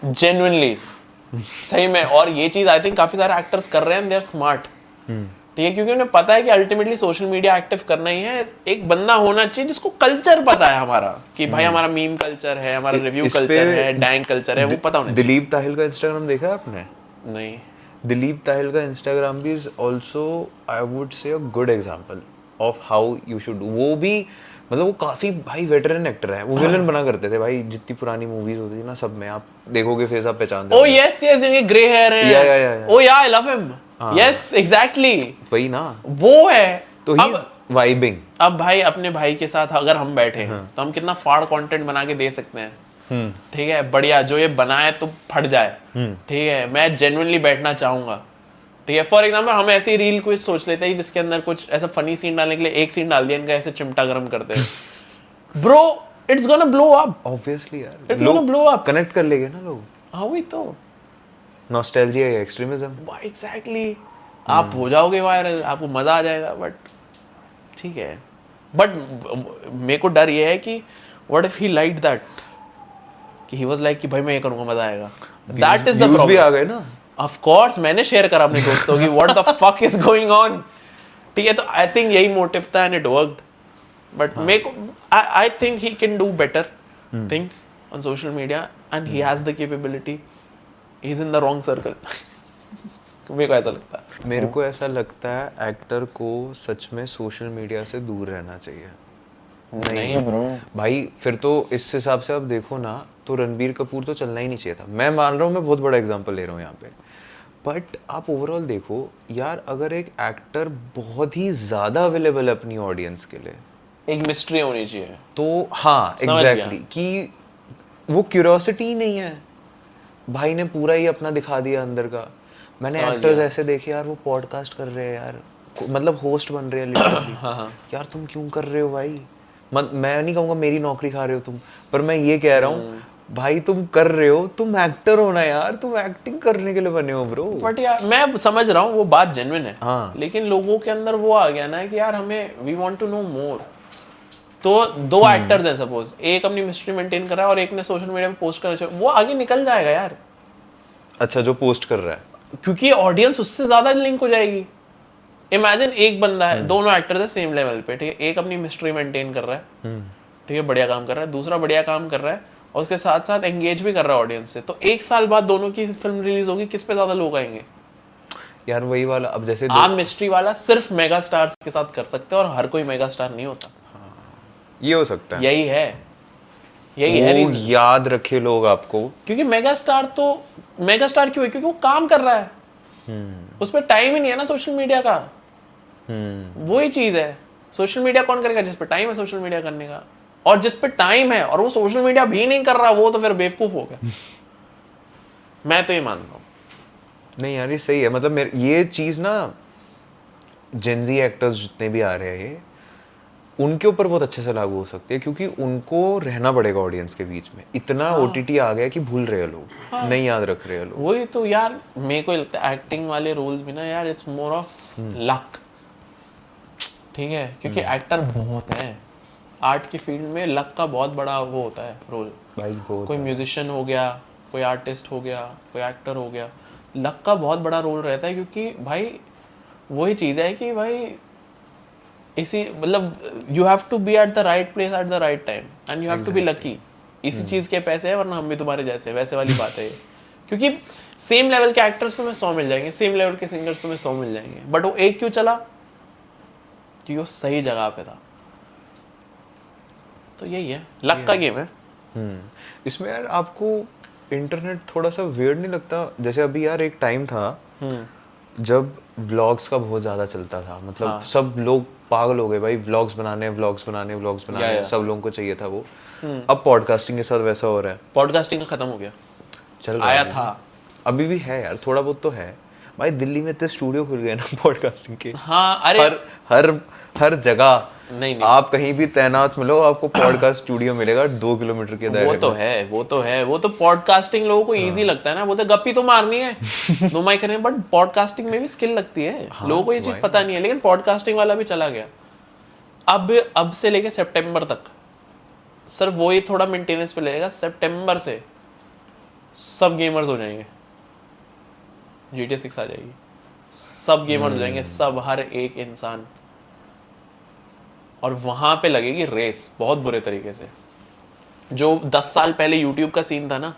जेन्युइनली, सही में। और ये चीज आई थिंक काफी सारे एक्टर्स कर रहे हैं, दे आर स्मार्ट, ठीक है, क्योंकि उन्हें पता है कि अल्टीमेटली सोशल मीडिया एक्टिव करना ही है। एक बंदा होना चाहिए जिसको कल्चर पता है हमारा, कि भाई हमारा मीम कल्चर है, हमारा रिव्यू कल्चर है, डैंग कल्चर है, वो पता होना चाहिए। दिलीप ताहिल का इंस्टाग्राम देखा है आपने? नहीं, दिलीप ताहिल का इंस्टाग्राम भी is also I would say a good example of how you should. वो भी मतलब वो काफी भाई वेटरन एक्टर है, वो विलन बना करते थे भाई, जितनी पुरानी मूवीज होती थी ना सब में आप देखोगे फेस आप पहचान ओ यस यस, जिनके ग्रे हेयर है, या ओ या I love him, yes exactly, वही ना, वो है। तो ही वाइबिंग। अब भाई अपने भाई के साथ अगर हम बैठे हैं तो हम कितना फाड़ कंटेंट बना के दे सकते हैं, ठीक है, बढ़िया, जो ये बनाए तो फट जाए, ठीक है, मैं जेन्युइनली बैठना चाहूंगा, ठीक है। फॉर एग्जाम्पल हम ऐसी रील कुछ सोच लेते हैं जिसके अंदर कुछ ऐसा फनी सीन डालने के लिए एक सीन डाल दिया, इनका ऐसे चिमटा गरम करते हैं, bro it's gonna blow up, obviously यार, it's gonna blow up, connect कर लेंगे ना लोग। हाँ वही तो, नॉस्टैल्जिया या एक्सट्रीमिज्म, एग्जैक्टली, आप हो जाओगे वायरल, आपको मजा आ जाएगा, बट ठीक है। बट मेरे को डर ये है कि what if he like that, कि ही वाज लाइक कि भाई मैं ये करूंगा मजा आएगा, दैट इज द व्यूज भी प्रॉब्लम। आ गए ना, ऑफ कोर्स मैंने शेयर करा अपने दोस्तों की, what the fuck is going on, ठीक है, तो आई थिंक यही मोटिव था एंड इट वर्कड। बट मेरे को I think he can do better things on social media and he has the capability, he is in the wrong circle. मेरे को ऐसा लगता है। मेरे को ऐसा लगता है एक्टर को सच में सोशल मीडिया से दूर रहना चाहिए। नहीं ब्रो भाई फिर तो इस हिसाब से आप देखो ना, तो रणबीर कपूर तो चलना ही नहीं चाहिए था। मैं मान रहा हूँ, मैं बहुत बड़ा एग्जांपल ले रहा हूँ यहाँ पे, बट आप ओवरऑल देखो यार, अगर एक एक्टर बहुत ही ज़्यादा अवेलेबल है अपनी ऑडियंस के लिए, एक मिस्ट्री होनी चाहिए, तो हाँ एग्जैक्टली, कि वो क्यूरियोसिटी ही नहीं है, भाई ने पूरा ही अपना दिखा दिया अंदर का। मैंने एक्टर्स ऐसे देखे यार, वो पॉडकास्ट कर रहे हैं यार, मतलब होस्ट बन रहे हैं लिटरली। यार तुम क्यों कर रहे हो भाई? मैं नहीं कहूँगा मेरी नौकरी खा रहे हो तुम, पर मैं ये कह रहा हूँ भाई तुम कर रहे हो, तुम एक्टर हो ना यार, तुम एक्टिंग करने के लिए बने हो ब्रो। बट यार मैं समझ रहा हूँ वो बात जेन्युइन है, हाँ। लेकिन लोगों के अंदर वो आ गया ना कि यार हमें वी वांट टू नो मोर। तो दो एक्टर्स हैं सपोज, एक अपनी मिस्ट्री मेंटेन कर रहा है और एक ने सोशल मीडिया पे पोस्ट करना चाहिए, वो आगे निकल जाएगा यार। अच्छा, जो पोस्ट कर रहा है, क्योंकि ऑडियंस उससे ज्यादा लिंक हो जाएगी। इमेजिन एक बंदा है, दोनों एक्टर्स है सेम लेवल पे, ठीक है, एक अपनी मिस्ट्री मेंटेन कर रहा है, ठीक है, बढ़िया काम कर रहा है, दूसरा बढ़िया काम कर रहा है और उसके साथ साथ एंगेज भी कर रहा है ऑडियंस से। तो एक साल बाद दोनों की फिल्म रिलीज होगी, किस पे ज्यादा लोग आएंगे? यार वही वाला, अब जैसे आप मिस्ट्री वाला सिर्फ मेगा स्टार्स के साथ कर सकते हो और हर कोई मेगा स्टार नहीं होता। ये हो सकता है, यही है वो reason। याद रखे लोग आपको, क्योंकि मेगा स्टार क्यों है? क्योंकि वो काम कर रहा है, उस पर टाइम ही नहीं है ना सोशल मीडिया का। वही चीज है, सोशल मीडिया कौन करेगा? जिस पे टाइम है सोशल मीडिया करने का, और जिस पे टाइम है और वो सोशल मीडिया भी नहीं कर रहा, वो तो फिर बेवकूफ हो गया। मैं तो ये मानता हूँ। नहीं यार ये सही है, मतलब मेरे ये चीज ना, जेनजी एक्टर्स जितने भी आ रहे हैं ये, उनके ऊपर बहुत अच्छे से लागू हो सकती है, क्योंकि उनको रहना पड़ेगा ऑडियंस के बीच में। इतना ओटीटी आ गया कि भूल रहे हैं लोग, नहीं याद रख रहे हैं लोग। वही तो यार, मेरे को लगता है एक्टिंग वाले रोल्स भी ना यार, इट्स मोर ऑफ लक, ठीक है, क्योंकि एक्टर बहुत हैं आर्ट की फील्ड में, लक का बहुत बड़ा वो होता है रोल। कोई म्यूजिशियन हो गया, कोई आर्टिस्ट हो गया, कोई एक्टर हो गया, लक का बहुत बड़ा रोल रहता है। क्योंकि भाई वही चीज़ है कि भाई इसी मतलब you have to be at the right place at the right time and you have to be lucky. इसी चीज़ के पैसे हैं, वरना हम भी तुम्हारे जैसे, वैसे वाली बात है ये। क्योंकि सेम लेवल के एक्टर्स तुम्हें 100 मिल जाएंगे, सेम लेवल के सिंगर्स तुम्हें 100 मिल जाएंगे, बट वो एक क्यों चला? कि वो सही जगह पे था, तो यही है, लक का गेम है। इसमें यार आपको इंटरनेट थोड़ा सा वियर्ड नहीं लगता? जैसे अभी यार एक टाइम था जब व्लॉग्स का बहुत ज़्यादा चलता था, मतलब सब लोग पागल हो गए भाई, व्लॉग्स बनाने सब लोगों को चाहिए था वो। अब पॉडकास्टिंग के साथ वैसा हो रहा है। पॉडकास्टिंग खत्म हो गया, चल रहा आया है था। अभी भी है यार, थोड़ा बहुत तो है भाई। दिल्ली में इतने स्टूडियो खुल गए ना पॉडकास्टिंग के। हाँ, अरे हर जगह नहीं आप कहीं भी तैनात मिलो, आपको पॉडकास्ट स्टूडियो मिलेगा 2 किलोमीटर के दायरे वो तो है वो तो पॉडकास्टिंग लोगों को इजी लगता है ना, वो तो गप्पी तो मारनी है दो माइक करने, बट पॉडकास्टिंग में भी स्किल लगती है। लोगों को ये चीज पता नहीं है, लेकिन पॉडकास्टिंग वाला भी चला गया। अब से लेके सितंबर तक सिर्फ वो ही थोड़ा मेंटेनेंस पे लगेगा। सितंबर से सब गेमर्स हो जाएंगे, GTA 6 आ जाएगी, सब गेमर्स हो जाएंगे, सब, हर एक इंसान। और वहां पे लगेगी रेस बहुत बुरे तरीके से। जो 10 साल पहले यूट्यूब का सीन था ना,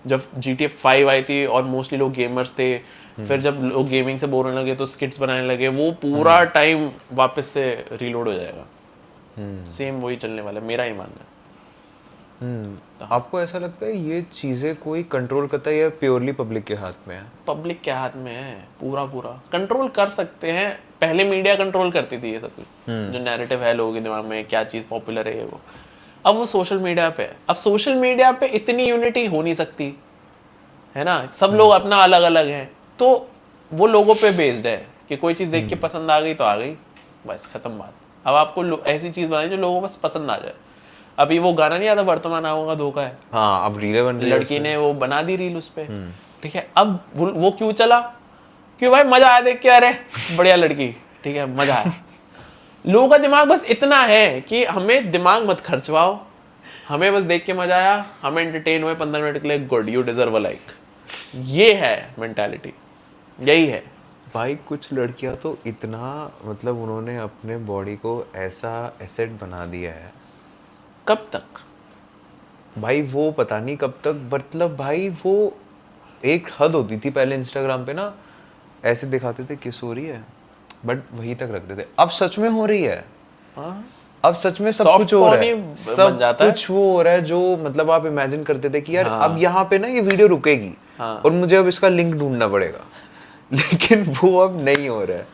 जब GTA 5 आई थी और मोस्टली लोग गेमर्स थे, फिर जब लोग गेमिंग से बोर होने लगे तो स्किट्स बनाने लगे, वो पूरा टाइम वापस से रीलोड हो जाएगा। सेम वही चलने वाला है, मेरा ही मानना है। आपको ऐसा लगता है ये चीजें कोई कंट्रोल करता है या प्योरली पब्लिक के हाथ में है? पब्लिक के हाथ में है, पूरा कंट्रोल कर सकते हैं। पहले मीडिया कंट्रोल करती थी ये सब कुछ, जो नैरेटिव है लोगों के दिमाग में, क्या चीज़ पॉपुलर है वो। अब वो सोशल मीडिया पे है। अब सोशल मीडिया पे इतनी यूनिटी हो नहीं सकती है ना, सब लोग अपना अलग अलग हैं, तो वो लोगों पे बेस्ड है कि कोई चीज़ देख के पसंद आ गई तो आ गई, बस खत्म बात। अब आपको ऐसी चीज़ बनानी जो लोगों को बस पसंद आ जाए। अभी वो गाना नहीं आता, वर्तमान आंखों का धोखा है, हाँ, अब रीलें बन रही है, लड़की ने वो बना दी रील उस पे, ठीक है। अब वो क्यों चला? क्यों भाई, मजा आया देख के, अरे बढ़िया लड़की, ठीक है, मजा आया। लोगों का दिमाग बस इतना है कि हमें दिमाग मत खर्चवाओ, हमें बस देख के मजा आया, हमें एंटरटेन हुए 15 मिनट के लिए, good, you deserve a like. ये है मेंटालिटी, यही है भाई। कुछ लड़कियां तो इतना, मतलब उन्होंने अपने बॉडी को ऐसा एसेट बना दिया है। कब तक भाई वो पता नहीं कब तक, मतलब भाई वो एक हद होती थी पहले इंस्टाग्राम पे ना, ऐसे दिखाते थे किस हो रही है, बट वहीं तक रखते थे। अब सच में हो रही है, अब सच में सब कुछ हो रहा है, सब कुछ वो हो रहा है जो मतलब आप इमेजिन करते थे कि यार अब यहाँ पे ना ये वीडियो रुकेगी और मुझे अब इसका लिंक ढूंढना पड़ेगा, लेकिन वो अब नहीं हो रहा है।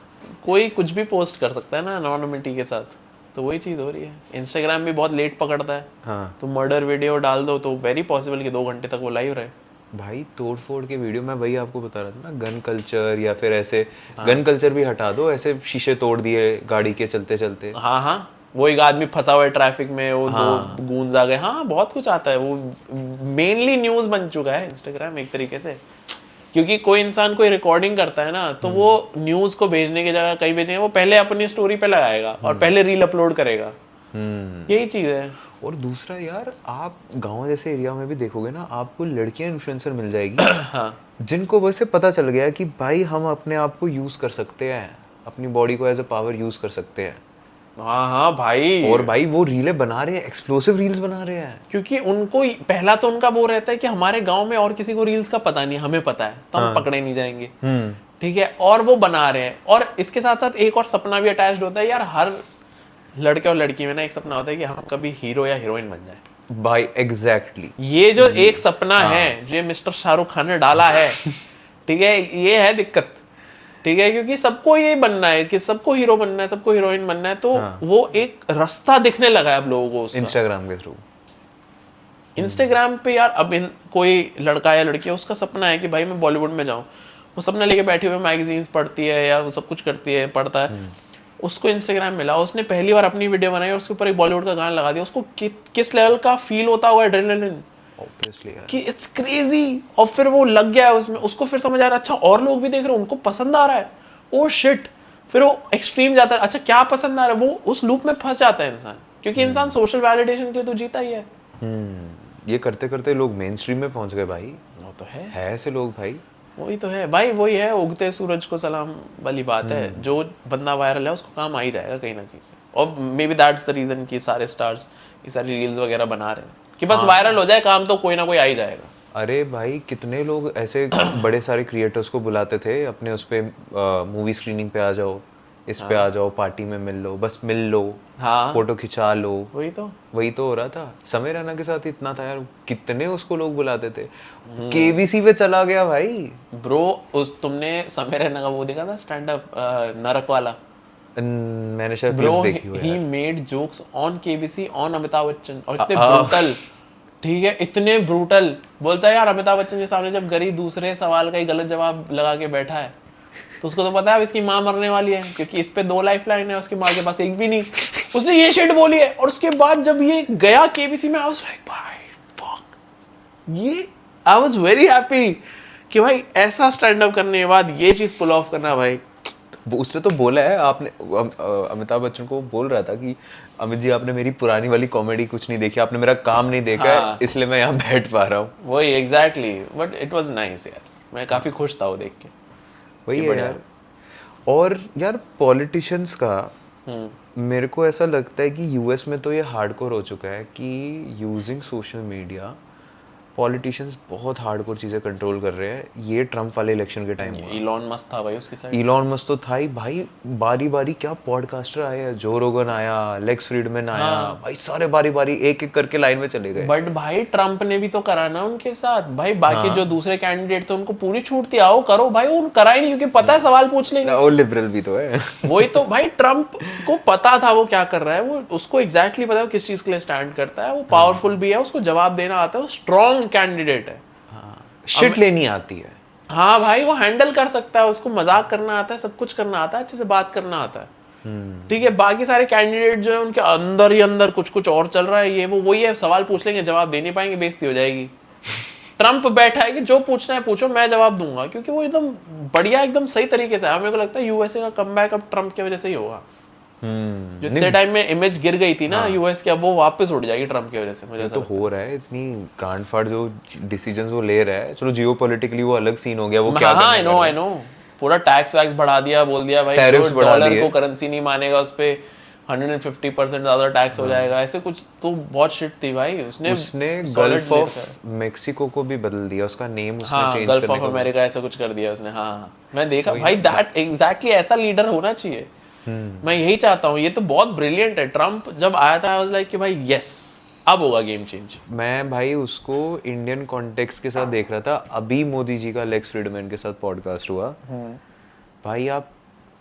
कोई कुछ भी पोस्ट कर सकता है ना एनोनिमिटी के साथ, तो वही चीज़ हो रही है। इंस्टाग्राम भी बहुत लेट पकड़ता है, हाँ। तो मर्डर वीडियो डाल दो तो वेरी पॉसिबल कि 2 घंटे तक वो लाइव रहे। भाई तोड़ फोड़ के वीडियो, मैं वही आपको बता रहा था ना, गन कल्चर, या फिर ऐसे गन कल्चर भी हटा दो, ऐसे शीशे तोड़ दिए गाड़ी के चलते चलते। हाँ, वो एक आदमी फंसा हुआ है ट्रैफिक में, वो 2 गूंज आ गए, हाँ बहुत कुछ आता है। वो मेनली न्यूज़ बन चुका है इंस्टाग्राम एक तरीके से, क्योंकि कोई इंसान कोई रिकॉर्डिंग करता है ना, तो वो न्यूज़ को भेजने की जगह कहीं भेजेंगे, वो पहले अपनी स्टोरी पे लगाएगा और पहले रील अपलोड करेगा। यही चीज़ है। और दूसरा यार, आप गांव जैसे एरिया में भी देखोगे ना, आपको लड़कियां इन्फ्लुएंसर मिल जाएगी जिनको वैसे पता चल गया कि भाई हम अपने आप को यूज कर सकते हैं, अपनी बॉडी को एज अ पावर यूज कर सकते हैं। हाँ भाई, और भाई वो रीलें बना रहे हैं, एक्सप्लोसिव रील्स बना रहे हैं, क्योंकि उनको पहला तो उनका वो रहता है कि हमारे गांव में और किसी को रील्स का पता नहीं, हमें पता है तो हम पकड़े नहीं जाएंगे, ठीक है। और वो बना रहे हैं, और इसके साथ साथ एक और सपना भी अटैच्ड होता है यार, हर लड़के और लड़की में ना एक सपना होता है कि हम कभी हीरो या हीरोइन बन जाए। भाई एग्जैक्टली, ये जो एक सपना है जो मिस्टर शाहरुख खान ने डाला है, ठीक है, ये है दिक्कत, ठीक है, क्योंकि सबको ये बनना है कि सबको हीरो बनना है, सबको हीरोइन बनना है, तो वो एक रास्ता दिखने लगा है अब लोगों को उसका। इंस्टाग्राम के थ्रू, इंस्टाग्राम पे यार, अब कोई लड़का या लड़की है, उसका सपना है कि भाई मैं बॉलीवुड में जाऊं, वो सपना लेके बैठी हुई मैगजीन्स पढ़ती है या वो सब कुछ करती है, पढ़ता है, उसको इंस्टाग्राम मिला, उसने पहली बार अपनी वीडियो बनाई और उसके ऊपर एक बॉलीवुड का गाना लगा दिया, उसको किस लेवल का फील होता होगा एड्रेनलिन, कि इट्स क्रेजी। और फिर वो लग गया है उसमें, उसको फिर समझ आ रहा है अच्छा और लोग भी देख रहे हैं, उनको पसंद आ रहा है, ओ शिट, फिर वो एक्सट्रीम जाता है, अच्छा क्या पसंद आ रहा है, वो उस लूप में फंस जाता है इंसान, क्योंकि इंसान सोशल वैलिडेशन के लिए तो जीता ही है। ये करते करते लोग मेन स्ट्रीम में पहुंच गए भाई। वो तो है ऐसे लोग भाई, वही तो है भाई, वही है, उगते सूरज को सलाम वाली बात है। जो बंदा वायरल है उसको काम आ ही जाएगा कहीं ना कहीं से, और maybe that's the reason कि सारे स्टार्स ये सारी रील्स वगैरह बना रहे हैं कि बस वायरल हो जाए, काम तो कोई ना कोई आ ही जाएगा। अरे भाई कितने लोग ऐसे बड़े सारे क्रिएटर्स को बुलाते थे अपने उस पे, मूवी स्क्रीनिंग पे आ जाओ, इस पे आ जाओ, पार्टी में मिल लो, बस मिल लो, हाँ फोटो खिंचा लो, वही तो। वही तो हो रहा था। समय रैना के साथ इतना था यार, कितने उसको लोग बुलाते थे। केबीसी पे चला गया भाई। ब्रो उस तुमने समय रैना का वो देखा था स्टैंड अप नरक वाला? मैंने शायद ब्रो क्लिप्स देखी हो ही यार। Made jokes on KBC on Amitabh Bachchan, और इतने ब्रूटल, ठीक है, इतने ब्रूटल। बोलता है यार अमिताभ बच्चन के सामने जब गरीब दूसरे सवाल का ही गलत जवाब लगा के बैठा है, तो उसको तो पता है अब इसकी माँ मरने वाली है, क्योंकि इस पे 2 लाइफ लाइन है, उसकी माँ के पास एक भी नहीं। उसने ये शिट बोली है, और उसके बाद जब ये गया केबीसी में, आई वाज लाइक भाई फक, ये आई वाज वेरी हैप्पी कि भाई ऐसा स्टैंड अप करने के बाद ये चीज पुल ऑफ करना भाई। उसने तो बोला है, आपने अमिताभ बच्चन को बोल रहा था कि अमित जी आपने मेरी पुरानी वाली कॉमेडी कुछ नहीं देखी, आपने मेरा काम नहीं देखा हाँ। है, इसलिए मैं यहाँ बैठ पा रहा हूँ। वही exactly, but it was nice यार, मैं काफी खुश था वो देख के। वही कि है बढ़िया। यार। और यार पॉलिटिशियंस का मेरे को ऐसा लगता है कि यूएस में तो ये हार्डकोर हो चुका है कि यूजिंग सोशल मीडिया पॉलिटिशियंस बहुत हार्डकोर चीज़ें कंट्रोल कर रहे हैं। ये ट्रम्प वाले इलेक्शन के टाइम हुआ। इलॉन मस्क था भाई उसके साइड। इलॉन मस्क तो था ही भाई, बारी बारी क्या पॉडकास्टर आए हैं, जो रोगन आया, लेक्स फ्रीडमैन आया, भाई सारे बारी बारी एक एक करके लाइन में चले गए। बट भाई ट्रम्प ने भी तो करा ना उनके साथ भाई, बाकी जो दूसरे कैंडिडेट थे उनको पूरी छूट थी, आओ करो भाई, वो करा ही नहीं, क्योंकि पता है सवाल पूछ लेंगे। वो लिबरल भी तो है। वही तो भाई, ट्रम्प को पता था वो क्या कर रहा है, वो उसको एग्जैक्टली पता है वो किस चीज के लिए स्टैंड करता है, वो पावरफुल भी है, उसको जवाब देना आता है, वो स्ट्रॉन्ग कैंडिडेट है। शिट लेनी आती है। हाँ भाई, वो हैंडल कर सकता है, उसको मजाक करना आता है, सब कुछ करना आता है, अच्छे से बात करना आता है। ठीक है, बाकी सारे कैंडिडेट जो है उनके अंदर ही अंदर कुछ कुछ और चल रहा है, ये वो वही है, सवाल पूछ लेंगे जवाब दे नहीं पाएंगे, बेइज्जती हो जाएगी। ट्रम्प बैठा है कि जो पूछना है पूछो, मैं जवाब दूंगा, क्योंकि वो एकदम बढ़िया, एकदम सही तरीके से है। मेरे को लगता है यूएसए का कमबैक अब ट्रम्प की वजह से ही होगा। जितने टाइम में इमेज गिर गई थी ना यूएस की, अब वो वापस उड़ जाएगी ट्रम्प की वजह से, मुझे तो हो रहा है। इतनी कांड फाड़ जो डिसीजंस वो ले रहा है, चलो जियोपॉलिटिकली वो अलग सीन हो गया, वो क्या हाँ, आई नो पूरा टैक्स वैक्स बढ़ा दिया, बोल दिया भाई Tariffs जो बढ़ा डॉलर दिए। को करेंसी नहीं मानेगा उस पे 150% ज्यादा टैक्स हो जाएगा, ऐसे कुछ तो बहुत शिट थी भाई। उसने solid गल्फ ले ऑफ रखा मेक्सिको को भी बदल दिया, उसका नेम उसने हाँ, चेंज गल्फ करने ऑफ का। अमेरिका ऐसा कुछ कर दिया उसने। हाँ, मैं देखा भाई, दैट एग्जैक्टली ऐसा लीडर होना चाहिए। मैं यही चाहता हूँ, ये तो बहुत ब्रिलियंट है। ट्रम्प जब आया था आई वाज लाइक कि भाई यस, अब होगा गेम चेंज। मैं भाई उसको इंडियन कॉन्टेक्स्ट के साथ देख रहा था। अभी मोदी जी का लेक्स फ्रीडमैन के साथ पॉडकास्ट हुआ। भाई आप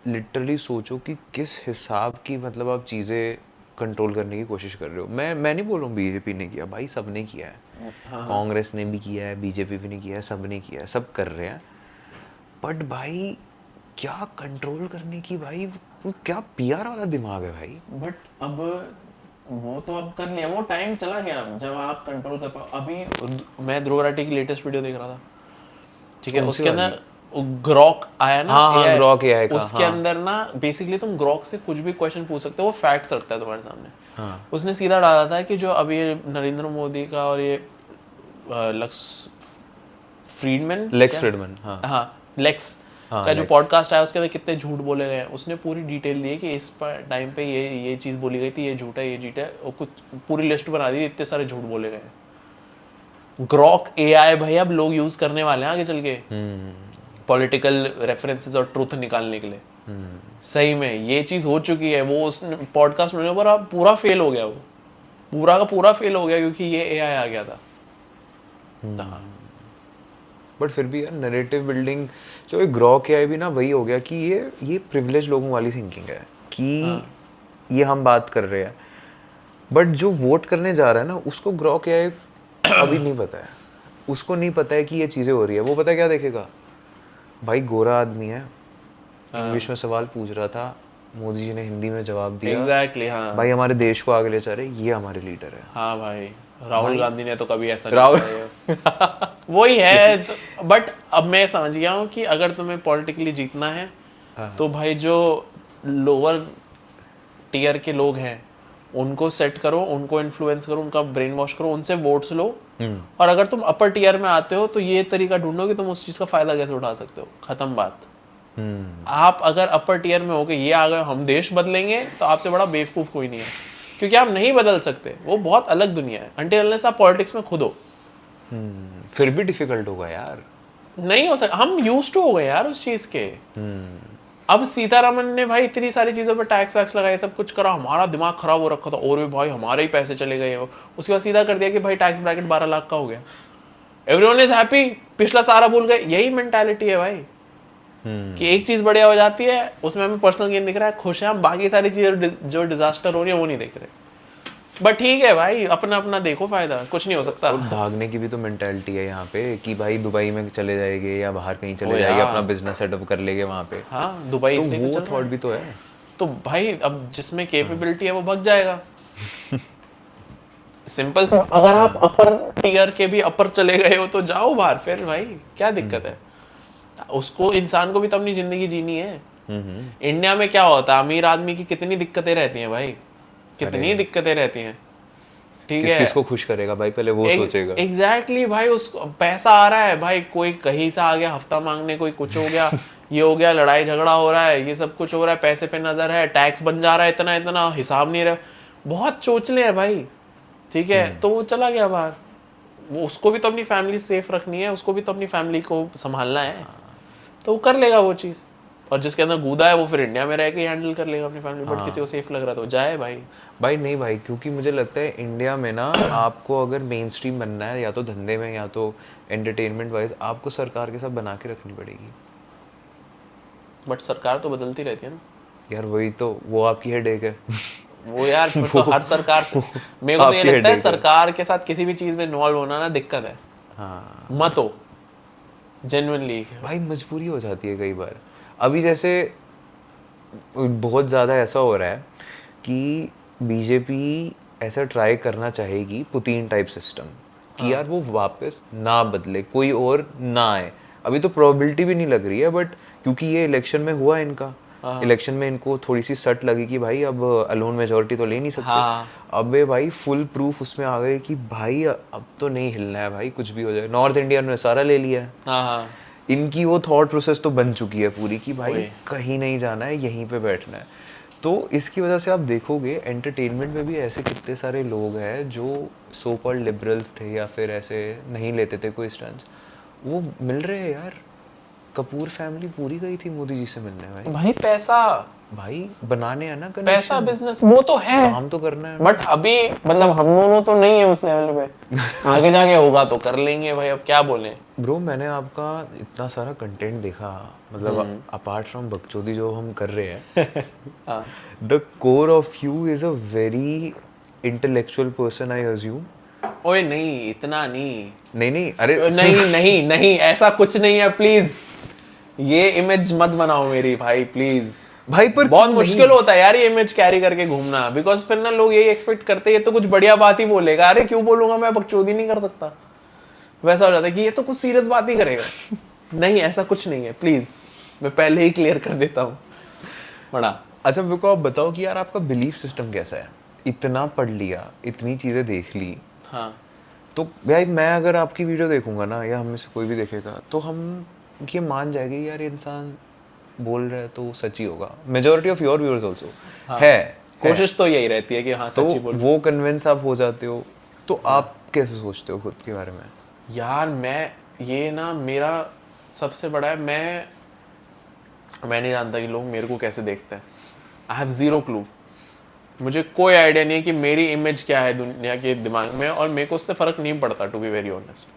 लिटरली सोचो कि किस हिसाब की मतलब आप चीज़ें कंट्रोल करने की कोशिश कर रहे हो। मैं नहीं बोल रहा हूँ बीजेपी ने किया, भाई सब ने किया है, कांग्रेस ने भी किया है, बीजेपी भी ने किया है, सब ने किया है, सब कर रहे हैं। बट भाई क्या कंट्रोल करने की, भाई वो क्या पीआर वाला दिमाग है भाई। बट अब वो तो अब कर लिया, वो टाइम चला गया जब आप कंट्रोल कर पाओ। अभी मैं ध्रुव राठी की लेटेस्ट वीडियो देख रहा था, ठीक है, उसके अंदर ग्रॉक आया ना, हाँ AI, ग्रॉक AI का, उसके अंदर ना बेसिकली तुम ग्रॉक से कुछ भी क्वेश्चन पूछ सकते हो, वो फैक्ट्स रखता है तुम्हारे सामने। उसने सीधा डाला था कि जो अभी नरेंद्र मोदी का और ये लेक्स फ्रीडमैन का जो पॉडकास्ट आया उसके अंदर कितने झूठ बोले गए हैं, उसने पूरी डिटेल दी है कि इस टाइम पे ये चीज़ बोली गई थी, ये झूठ है, ये झूठ है, और कुछ पूरी लिस्ट बना दी, इतने सारे झूठ बोले गए हैं। ग्रॉक AI भाई अब लोग यूज़ करने वाले हैं आगे चल के पॉलिटिकल रेफरेंसेस और ट्रूथ निकालने के लिए। सही में ये चीज़ हो चुकी है। वो उस पॉडकास्ट होने पर अब पूरा फेल हो गया, वो पूरा का पूरा फेल हो गया, क्योंकि ये AI आ गया था। बट फिर भी यार नैरेटिव बिल्डिंग जो एक ग्रॉक AI भी ना वही हो गया कि ये प्रिविलेज लोगों वाली थिंकिंग है कि ये हम बात कर रहे हैं, बट जो वोट करने जा रहा है ना उसको ग्रॉक AI अभी नहीं पता है, उसको नहीं पता है कि ये चीज़ें हो रही है। वो पता है क्या देखेगा, भाई गोरा आदमी है, इंग्लिश में सवाल पूछ रहा था, मोदी जी ने हिंदी में जवाब दिया, एग्जैक्टली हाँ भाई हमारे देश को आगे ले जा रहे, ये हमारे लीडर है। हाँ भाई, राहुल गांधी ने तो कभी ऐसा नहीं किया। वही है तो, बट अब मैं समझ गया हूँ कि अगर तुम्हें पॉलिटिकली जीतना है तो भाई जो लोअर टियर के लोग हैं उनको सेट करो, उनको इन्फ्लुएंस करो, उनका ब्रेन वॉश करो, उनसे वोट्स लो। और अगर तुम अपर टियर में आते हो तो ये तरीका ढूंढो कि तुम उस चीज़ का फायदा कैसे उठा सकते हो। खत्म बात। आप अगर अपर टियर में हो गए, ये आ गए हम देश बदलेंगे, तो आपसे बड़ा बेवकूफ़ कोई नहीं है, क्योंकि आप नहीं बदल सकते। वो बहुत अलग दुनिया है अनटिल अनलेस आप पॉलिटिक्स में खुद हो। फिर भी डिफिकल्ट होगा यार, नहीं हो सकता, हम यूज्ड टू हो गए यार उस चीज़ के। अब सीतारमन ने भाई इतनी सारी चीज़ों पर टैक्स वैक्स लगाए, सब कुछ करा, हमारा दिमाग खराब हो रखा था, और भी भाई हमारे ही पैसे चले गए हो। उसके बाद सीधा कर दिया कि भाई टैक्स ब्रैकेट 12 लाख का हो गया, एवरीवन इज हैप्पी, पिछला सारा भूल गए। यही मेंटालिटी है भाई, कि एक चीज़ बढ़िया हो जाती है, उसमें हमें पर्सनल गेन दिख रहा है, खुश है हम, बाकी सारी चीज़ें जो डिजास्टर हो रही है वो नहीं देख रहे। बट ठीक है भाई, अपना अपना देखो, फायदा कुछ नहीं हो सकता। और भागने की भी तो मेंटालिटी है यहाँ पे कि भाई दुबई में चले जाएंगे या बाहर कहीं चले जाएंगे, अपना बिजनेस सेटअप कर लेंगे वहाँ पे। हाँ, दुबई तो इसलिए तो वो चल रहा थॉट भी तो है। तो भाई अब जिसमें कैपेबिलिटी है वो भग जाएगा। सिंपल। अगर आप अपर टीयर के भी अपर चले गए हो तो जाओ बाहर, फिर भाई क्या दिक्कत है। उसको, इंसान को भी तो अपनी जिंदगी जीनी है। इंडिया में क्या होता है, अमीर आदमी की कितनी दिक्कतें रहती हैं भाई, कितनी दिक्कतें रहती हैं। ठीक है, किसको खुश करेगा भाई, पहले वो सोचेगा। एग्जैक्टली भाई, उसको पैसा आ रहा है भाई, कोई कहीं से आ गया हफ्ता मांगने, कोई कुछ हो गया, ये हो गया, लड़ाई झगड़ा हो रहा है, ये सब कुछ हो रहा है, पैसे पे नजर है, टैक्स बन जा रहा है, इतना इतना हिसाब नहीं रहा, बहुत चोचले हैं भाई। ठीक है, तो वो चला गया बाहर, वो उसको भी तो अपनी फैमिली सेफ रखनी है, उसको भी तो अपनी फैमिली को संभालना है, तो वो कर लेगा वो चीज़। और जिसके अंदर गूदा है वो फिर इंडिया में रह के हैंडल कर लेगा अपनी फैमिली। बट किसी को सेफ लग रहा तो जाए भाई। भाई नहीं भाई, क्योंकि मुझे लगता है इंडिया में ना आपको अगर मेन स्ट्रीम बनना है, या तो धंधे में या तो एंटरटेनमेंट वाइज, आपको सरकार के साथ बना के रखनी पड़ेगी। बट सरकार तो बदलती रहती है ना यार, वही तो, वो आपकी हेडेक है। वो यार, फिर तो हर सरकार से मेरे को तो ये लगता है सरकार के साथ किसी भी चीज़ में इन्वॉल्व होना ना दिक्कत है। हाँ, मत हो, जेन्युइनली भाई मजबूरी हो जाती है कई बार। अभी जैसे बहुत ज़्यादा ऐसा हो रहा है कि बीजेपी ऐसा ट्राई करना चाहेगी पुतिन टाइप सिस्टम, कि यार वो वापस ना बदले, कोई और ना आए। अभी तो प्रोबेबिलिटी भी नहीं लग रही है, बट क्योंकि ये इलेक्शन में हुआ इनका, इलेक्शन में इनको थोड़ी सी सट लगी कि भाई अब अलोन मेजोरिटी तो ले नहीं सकते। अब भाई फुल प्रूफ उसमें आ गए कि भाई अब तो नहीं हिलना है भाई, कुछ भी हो जाए। नॉर्थ इंडिया ने सारा ले लिया है। इनकी वो थॉट प्रोसेस तो बन चुकी है पूरी कि भाई कहीं नहीं जाना है, यहीं पे बैठना है। तो इसकी वजह से आप देखोगे एंटरटेनमेंट में भी ऐसे कितने सारे लोग हैं जो सो कॉल्ड लिबरल्स थे या फिर ऐसे नहीं लेते थे कोई स्टंट्स, वो मिल रहे हैं यार। कपूर फैमिली पूरी गई थी मोदी जी से मिलने। भाई पैसा भाई बनाने है ना, पैसा, बिजनेस वो तो है, काम तो करना है। बट अभी मतलब हम दोनों तो नहीं है उस लेवल पे। आगे जाके होगा तो कर लेंगे भाई, अब क्या बोले। ब्रो, मैंने आपका इतना सारा कंटेंट देखा, मतलब अपार्ट फ्रॉम बकचोदी जो हम कर रहे हैं, the core of you is a very intellectual person, I assume. ओए नहीं, इतना नहीं। नहीं, अरे नहीं, ऐसा कुछ नहीं है, प्लीज ये इमेज मत बनाओ मेरी भाई, प्लीज भाई। पर बहुत मुश्किल होता है यार ये इमेज कैरी करके घूमना, बिकॉज फिर ना लोग यही एक्सपेक्ट करते हैं ये तो कुछ बढ़िया बात ही बोलेगा। अरे क्यों बोलूंगा मैं, बकचोदी नहीं कर सकता। वैसा हो जाता है कि ये तो कुछ सीरियस बात ही करेगा। नहीं, ऐसा कुछ नहीं है, प्लीज मैं पहले ही क्लियर कर देता हूँ बड़ा। अच्छा, मेरे को आप बताओ कि यार आपका बिलीफ सिस्टम कैसा है? इतना पढ़ लिया, इतनी चीजें देख ली, हाँ, तो भाई मैं अगर आपकी वीडियो देखूंगा ना, या हम में से कोई भी देखेगा, तो हम ये मान जाएंगे यार ये इंसान बोल रहा है तो सच ही होगा। Majority of your viewers also है, कोशिश तो यही रहती है कि हाँ सच ही बोल। वो कन्विंस आप हो जाते हो। तो आप कैसे सोचते हो खुद के बारे में? यार मैं, ये ना मेरा सबसे बड़ा है, मैं नहीं जानता कि लोग मेरे को कैसे देखते हैं। I have zero clue. मुझे कोई आइडिया नहीं है कि मेरी इमेज क्या है दुनिया के दिमाग में, और मेरे को उससे फ़र्क नहीं पड़ता, टू बी वेरी ऑनेस्ट।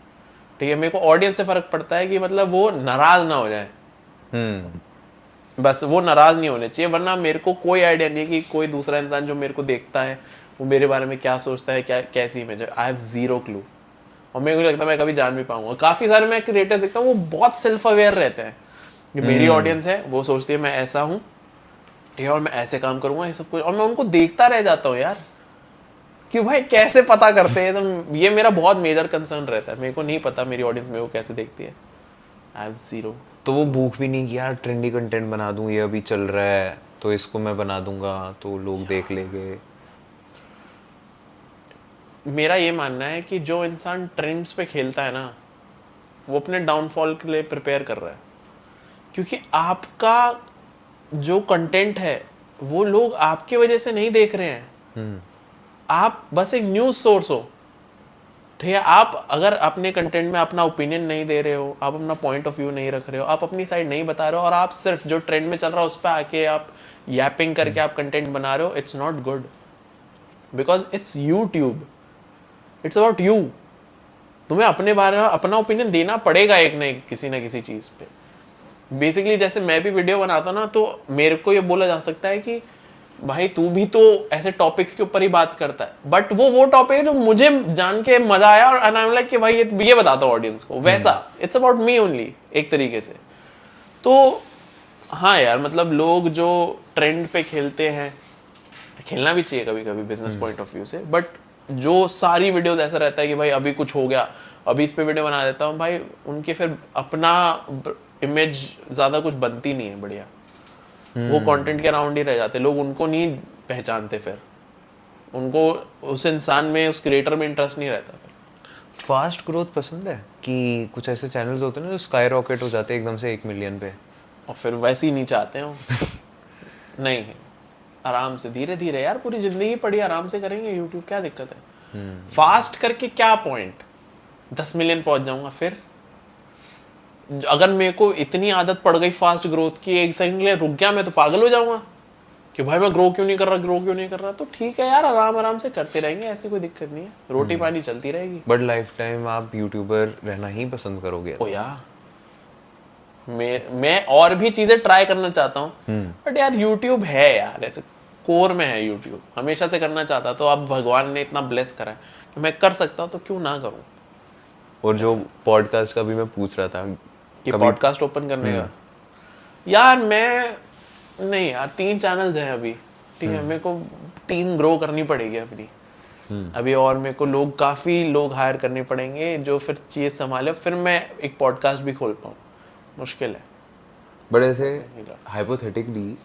ठीक है, मेरे को ऑडियंस से फ़र्क पड़ता है कि मतलब वो नाराज़ ना हो जाए, बस वो नाराज़ नहीं होने चाहिए। वरना मेरे को कोई आइडिया नहीं है कि कोई दूसरा इंसान जो मेरे को देखता है वो मेरे बारे में क्या सोचता है, क्या कैसी इमेज है। I have zero clue. और मेरे को लगता है मैं कभी जान भी पाऊंगा। काफ़ी सारे मैं क्रिएटर्स देखता हूँ वो बहुत सेल्फ अवेयर रहते हैं कि मेरी ऑडियंस है, वो सोचती है मैं ऐसा हूँ, ठीक है, और मैं ऐसे काम करूंगा, ये सब कुछ। और मैं उनको देखता रह जाता हूँ यार कि भाई कैसे पता करते हैं। तो ये मेरा बहुत मेजर कंसर्न रहता है। मेरे को नहीं पता मेरी ऑडियंस मेरे को कैसे देखती है। I have zero. तो वो भूख भी नहीं कि यार ट्रेंडी कंटेंट बना दूं, ये अभी चल रहा है तो इसको मैं बना दूंगा तो लोग देख लेंगे। मेरा ये मानना है कि जो इंसान ट्रेंड्स पे खेलता है ना, वो अपने डाउनफॉल के लिए प्रिपेयर कर रहा है। क्योंकि आपका जो कंटेंट है वो लोग आपके वजह से नहीं देख रहे हैं। आप बस एक न्यूज़ सोर्स हो, ठीक है, आप अगर अपने कंटेंट में अपना ओपिनियन नहीं दे रहे हो, आप अपना पॉइंट ऑफ व्यू नहीं रख रहे हो, आप अपनी साइड नहीं बता रहे हो, और आप सिर्फ जो ट्रेंड में चल रहा है उस पर आके आप यैपिंग करके आप कंटेंट बना रहे हो, it's not good, because it's YouTube, it's about you. तुम्हें अपने बारे में अपना ओपिनियन देना पड़ेगा एक ना किसी चीज़ पे। बेसिकली जैसे मैं भी वीडियो बनाता हूँ ना, तो मेरे को ये बोला जा सकता है कि भाई तू भी तो ऐसे टॉपिक्स के ऊपर ही बात करता है, बट वो टॉपिक है जो मुझे जान के मजा आया, और आई एम लाइक कि भाई ये बताता हूँ ऑडियंस को, वैसा इट्स अबाउट मी ओनली एक तरीके से। तो हाँ यार, मतलब लोग जो ट्रेंड पे खेलते हैं, खेलना भी चाहिए कभी कभी बिजनेस पॉइंट ऑफ व्यू से, बट जो सारी वीडियोस ऐसा रहता है कि भाई अभी कुछ हो गया, अभी इस पे वीडियो बना देता हूँ, भाई उनके फिर अपना इमेज ज़्यादा कुछ बनती नहीं है बढ़िया, वो कंटेंट के अराउंड ही रह जाते, लोग उनको नहीं पहचानते, फिर उनको उस इंसान में, उस क्रिएटर में इंटरेस्ट नहीं रहता। फास्ट ग्रोथ पसंद है कि कुछ ऐसे चैनल्स होते हैं ना जो स्काई रॉकेट हो जाते हैं एकदम से 1 मिलियन पे, और फिर वैसे ही नहीं चाहते हो नहीं, आराम से धीरे धीरे यार, पूरी जिंदगी पड़ी आराम से करेंगे यूट्यूब, क्या दिक्कत है। फास्ट करके क्या पॉइंट, 10 मिलियन पहुंच जाऊंगा, फिर अगर मेरे को इतनी आदत पड़ गई फास्ट ग्रोथ की, एक सेकंड के लिए रुक गया मैं तो पागल हो जाऊंगा कि भाई मैं ग्रो क्यों नहीं कर रहा। तो ठीक है यार, आराम से करते रहेंगे, ऐसी कोई दिक्कत नहीं है, रोटी पानी चलती रहेगी। बट लाइफ टाइम आप यूट्यूबर रहना ही पसंद करोगे? ओ यार, मैं और भी चीजें ट्राई करना चाहता हूँ, बट यार यूट्यूब है यार, ऐसे कोर में है यूट्यूब, हमेशा से करना चाहता, तो अब भगवान ने इतना ब्लेस करा है कि मैं कर सकता हूँ, तो क्यों ना करूँ। और जो पॉडकास्ट का भी मैं पूछ रहा था कि पॉडकास्ट ओपन करने का, यार मैं नहीं यार, 3 चैनल्स हैं अभी, ठीक है, मेरे को टीम ग्रो करनी पड़ेगी अपनी अभी, और मेरे को काफ़ी लोग हायर करने पड़ेंगे जो फिर चीज़ संभाले, फिर मैं एक पॉडकास्ट भी खोल पाऊँ, मुश्किल है। बट ऐसे हाइपोथेटिकली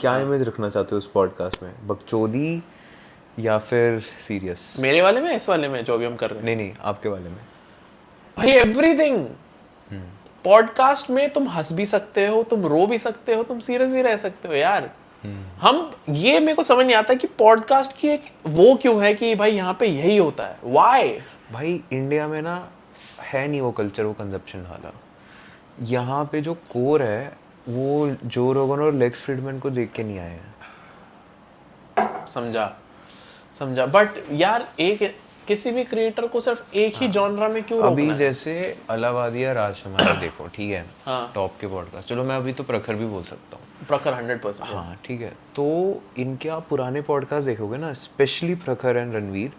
क्या इमेज रखना चाहते हो उस पॉडकास्ट में, बकचोदी या फिर सीरियस? मेरे वाले में, इस वाले में जो अभी हम कर रहे हैं? नहीं, आपके वाले में भाई एवरीथिंग। पॉडकास्ट में तुम हंस भी सकते हो, तुम रो भी सकते हो, तुम सीरियस भी रह सकते हो यार। हम ये मेरे को समझ नहीं आता कि पॉडकास्ट की एक वो क्यों है कि भाई यहाँ पे यही होता है, व्हाई? भाई इंडिया में ना है नहीं वो कल्चर, वो कंजप्शन वाला। यहाँ पे जो कोर है वो जो रोगन और लेक्स फ्रीडमैन को देख के नहीं आए हैं। समझा, बट यार एक किसी भी क्रिएटर को सिर्फ एक ही जॉनरा में क्यों रोकना अभी है? जैसे अलावादिया राज हमारा देखो, ठीक है, हाँ। टॉप के पॉडकास्ट, चलो मैं अभी तो प्रखर भी बोल सकता हूँ, प्रखर 100%। हाँ ठीक है, तो इनके आप पुराने पॉडकास्ट देखोगे ना, स्पेशली प्रखर एंड रणवीर,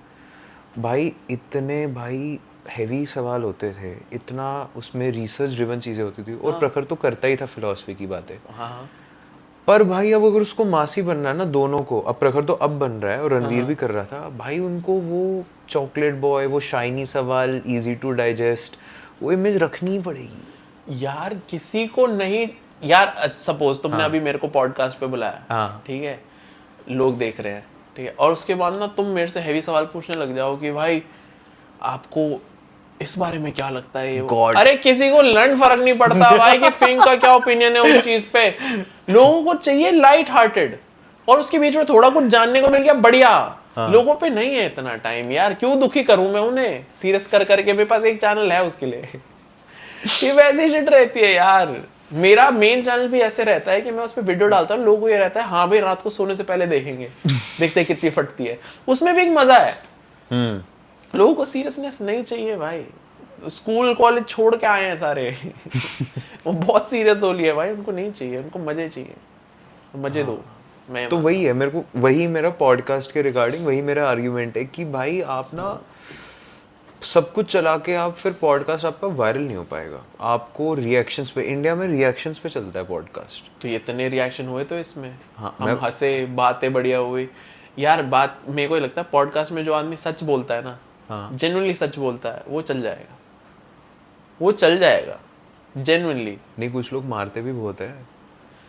भाई इतने भाई हैवी सवाल होते थे, इतना उसमें रिसर्च ड्रिवन चीज़ें होती थी, और प्रखर तो करता ही था फिलॉसफी की बातें। हाँ। पर भाई अब अगर उसको मासी बनना है ना दोनों को, अब प्रखर तो अब बन रहा है और रणवीर भी कर रहा था, भाई उनको वो चॉकलेट बॉय, वो शाइनी सवाल, इजी टू डाइजेस्ट, वो इमेज रखनी ही पड़ेगी यार। किसी को नहीं यार, सपोज तुमने अभी मेरे को पॉडकास्ट पे बुलाया, ठीक है, लोग देख रहे हैं, ठीक है, और उसके बाद ना तुम मेरे से हैवी सवाल पूछने लग जाओ कि भाई आपको इस बारे में क्या लगता है, अरे किसी को लंड फर्क नहीं पड़ता भाई कि फिंग का क्या ओपिनियन है उस चीज पे। लोगों को चाहिए लाइट हार्टेड, और उसके बीच में थोड़ा कुछ जानने को मिल गया, बढ़िया। लोगों पे नहीं है इतना टाइम यार, क्यों दुखी करूं मैं उन्हें सीरियस कर करके, मेरे पास एक चैनल है उसके लिए। ये वैसी शिट रहती है यार। मेरा मेन चैनल भी ऐसे रहता है कि मैं उस पर वीडियो डालता हूँ, लोगों को ये रहता है हाँ भाई रात को सोने से पहले देखेंगे, देखते हैं कितनी फटती है, उसमें भी एक मजा है। लोगों को सीरियसनेस नहीं चाहिए भाई, स्कूल कॉलेज छोड़ के आए हैं सारे वो बहुत सीरियस हो लिया भाई, उनको नहीं चाहिए, उनको मजे चाहिए, मजे दो। मैं तो वही है, मेरे को वही मेरा पॉडकास्ट के रिगार्डिंग वही मेरा आर्ग्यूमेंट है कि भाई आप ना सब कुछ चला के आप फिर पॉडकास्ट आपका वायरल नहीं हो पाएगा, आपको रिएक्शंस पे, इंडिया में रिएक्शंस पे चलता है पॉडकास्ट। तो इतने रिएक्शन हुए तो इसमें हाँ, हम हंसे, बातें बढ़िया हुई यार। बात मेरे को लगता है पॉडकास्ट में जो आदमी सच बोलता है ना, जेन्युइनली सच बोलता है, वो चल जाएगा, वो चल जाएगा जेन्युइनली। नहीं, कुछ लोग मारते भी बहुत है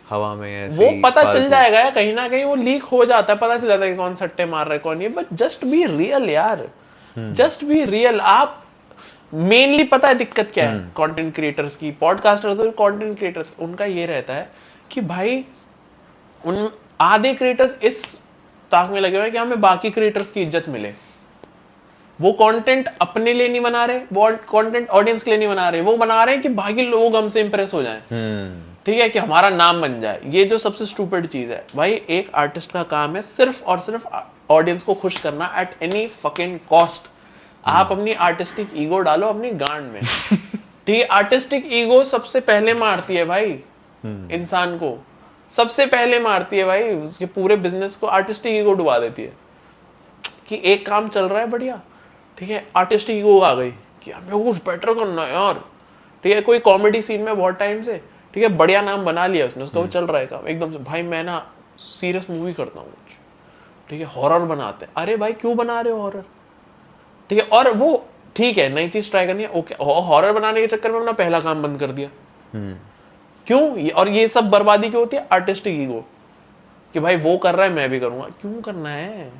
हवा में ऐसे, वो पता चल जाएगा यार, कहीं ना कहीं वो लीक हो जाता है, पता चल जाता है कि कौन सट्टे मार रहा है कौन ये, बट जस्ट बी रियल यार, जस्ट बी रियल। आप मेनली पता है दिक्कत क्या है कंटेंट क्रिएटर्स की, पॉडकास्टर्स और कंटेंट क्रिएटर्स, उनका ये रहता है कि भाई उन आधे क्रिएटर्स इस ताक में लगे हुए हैं कि हमें बाकी क्रिएटर्स की इज्जत मिले, वो कंटेंट अपने लिए नहीं बना रहे, वो कंटेंट ऑडियंस के लिए नहीं बना रहे, वो बना रहे हैं कि बाकी लोग हमसे इंप्रेस हो जाएं, ठीक है, कि हमारा नाम बन जाए। ये जो सबसे स्टूपिड चीज है भाई, एक आर्टिस्ट का काम है सिर्फ और सिर्फ ऑडियंस को खुश करना एट एनी फकिंग कॉस्ट। आप अपनी आर्टिस्टिक ईगो डालो अपनी गांड में, ठीक है। आर्टिस्टिक ईगो सबसे पहले मारती है भाई इंसान को, सबसे पहले मारती है भाई, उसके पूरे बिजनेस को आर्टिस्टिक ईगो डुबा देती है। कि एक काम चल रहा है बढ़िया, ठीक है, आर्टिस्टिक ईगो आ गई कि यार मेरे को कुछ बेटर करना है यार, ठीक है, कोई कॉमेडी सीन में बहुत टाइम से, ठीक है, बढ़िया नाम बना लिया उसने, उसका वो चल रहा है काम एकदम से, भाई मैं ना सीरियस मूवी करता हूँ कुछ, ठीक है, हॉरर बनाते हैं। अरे भाई क्यों बना रहे हो हॉरर, ठीक है, और वो ठीक है नई चीज ट्राई करनी है, ओके, हॉरर बनाने के चक्कर में अपना पहला काम बंद कर दिया, क्यों? और ये सब बर्बादी क्यों होती है? आर्टिस्टिक ईगो, कि भाई वो कर रहा है मैं भी करूंगा। क्यों करना है?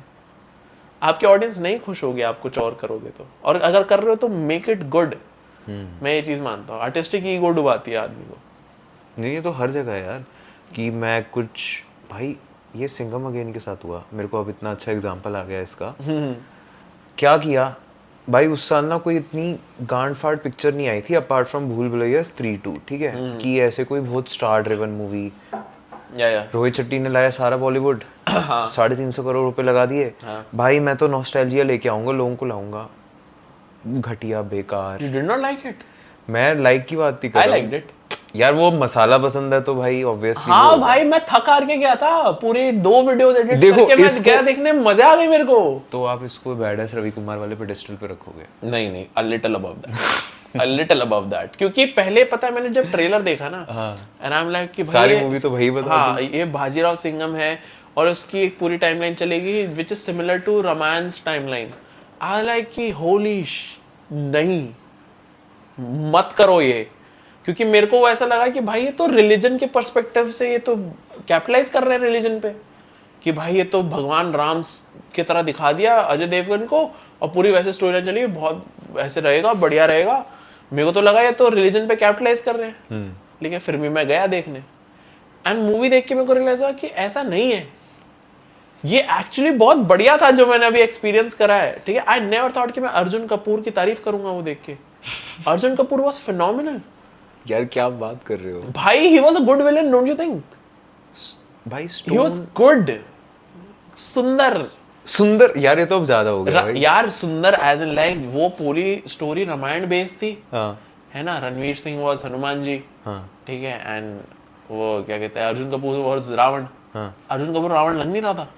आपकी ऑडियंस नहीं खुश होगी आप कुछ और करोगे तो, और अगर कर रहे हो तो मेक इट गुड। मैं ये चीज मानता हूँ, आर्टिस्टिक ईगो डुबाती है आदमी को। नहीं, ये तो हर जगह है यार, कि मैं कुछ, भाई ये सिंघम अगेन के साथ हुआ, मेरे को अब इतना अच्छा एग्जांपल आ गया इसका। क्या किया भाई, उस साल ना कोई इतनी गांड फाड़ पिक्चर नहीं आई थी अपार्ट फ्रॉम भूल भुलैया 3-2, ठीक है, कि ऐसे कोई बहुत स्टार ड्रिवन मूवी। या रोहित शेट्टी ने लाया सारा बॉलीवुड, 350 करोड़ रुपए लगा दिए। भाई मैं तो नॉस्टैल्जिया लेके आऊंगा, लोगों को लाऊंगा, घटिया बेकार। You did not like it? मैं लाइक की बात ही कर आई रहा हूँ लाइक्ड इट यार, वो मसाला पसंद है तो भाई ऑब्वियसली। हाँ भाई, मैं थक हार के गया था, पूरे 2 वीडियोस एडिट देखो, करके मैं गया देखने, मजा आ गई मेरे को। तो आप इसको बैड रवि कुमार वाले पेडिस्टल पे रखोगे? नहीं, a little above that, a little above that, क्योंकि पहले पता है मैंने जब ट्रेलर देखा ना, एंड आई एम लाइक कि भाई सारी मूवी तो भाई बता, हाँ ये बाजीराव सिंघम है और उसकी एक पूरी टाइमलाइन चलेगी which is similar to romance timeline. I like कि होली नहीं, मत करो ये, क्योंकि मेरे को ऐसा लगा कि भाई ये तो रिलीजन के पर्सपेक्टिव से ये तो कैपिटलाइज कर रहे हैं रिलीजन पे, कि भाई ये तो भगवान राम की तरह दिखा दिया अजय देवगन को, और पूरी वैसे स्टोरी चली, बहुत ऐसे रहेगा, बढ़िया रहेगा। मेरे को तो लगा ये तो रिलीजन पे कैपिटलाइज कर रहे हैं, लेकिन फिर भी मैं गया देखने, एंड मूवी देख के मेरे को रियलाइज हुआ कि ऐसा नहीं है, ये एक्चुअली बहुत बढ़िया था जो मैंने अभी एक्सपीरियंस करा है, ठीक है। आई नेवर थॉट कि मैं अर्जुन कपूर की तारीफ करूंगा वो देख के। अर्जुन कपूर वाज फिनोमिनल यार क्या बात कर रहे हो भाई, he was a good villain, don't you think? भाई, He was good, सुंदर यार, ये तो अब ज्यादा हो गया भाई। यार सुंदर एज इन लाइक वो पूरी स्टोरी रामायण बेस्ड थी, हाँ है ना। रणवीर सिंह वाज हनुमान जी, हाँ ठीक है, एंड वो क्या कहते हैं अर्जुन कपूर वाज रावण। हाँ अर्जुन कपूर रावण लग नहीं रहा था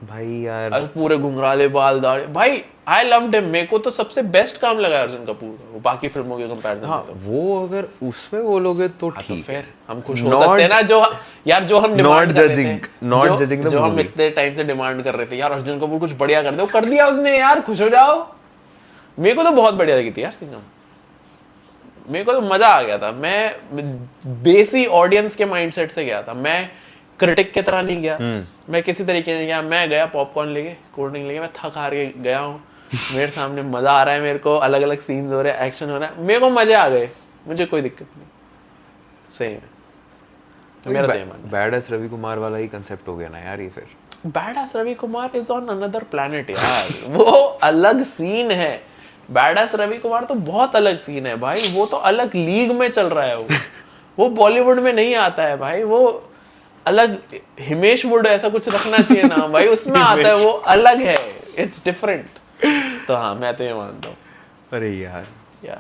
भाई यार, पूरे घुंघराले बाल दाढ़ी, भाई आई लव्ड हिम। मेरे को तो सबसे बेस्ट काम लगा अर्जुन कपूर का, वो बाकी फिल्मों के कंपैरिजन में तो। वो अगर उसमें बोलोगे तो तो ठीक फिर है, हम खुश हो सकते हैं ना, जो यार जो हम डिमांड कर रहे थे, जो हम इतने टाइम से डिमांड कर रहे थे, यार अर्जुन कपूर कुछ बढ़िया कर दे, वो कर दिया उसने, यार खुश हो जाओ। मेरे को तो बहुत बढ़िया लगी थी यार सिंघम, मेरे को तो मजा आ गया था। मैं बेसी ऑडियंस के माइंडसेट से गया था, मैं क्रिटिक की तरह नहीं गया, मैं किसी तरीके से गया, मैं गया पॉपकॉर्न लेके, कोल्ड ड्रिंक लेके, मैं थक हार के गया हूँ, मेरे सामने मजा आ रहा है, मेरे को अलग अलग सीन्स हो रहे हैं, एक्शन हो रहा है, मेरे को मजे आ गए, मुझे कोई दिक्कत नहीं, सही में। तो मेरा तो ये मानना है। बैड एस रवि कुमार वाला ही कंसेप्ट हो गया ना यार ये फिर। Badass Ravi Kumar is on another planet यार, वो अलग सीन है। बैड एस रवि कुमार तो बहुत अलग सीन है भाई, वो तो अलग लीग में चल रहा है, वो बॉलीवुड में नहीं आता है भाई, वो अलग हिमेश वुड ऐसा कुछ रखना चाहिए ना भाई, उसमें आता है, वो अलग है, इट्स डिफरेंट। तो हाँ मैं तो ये मानता हूँ। अरे यार या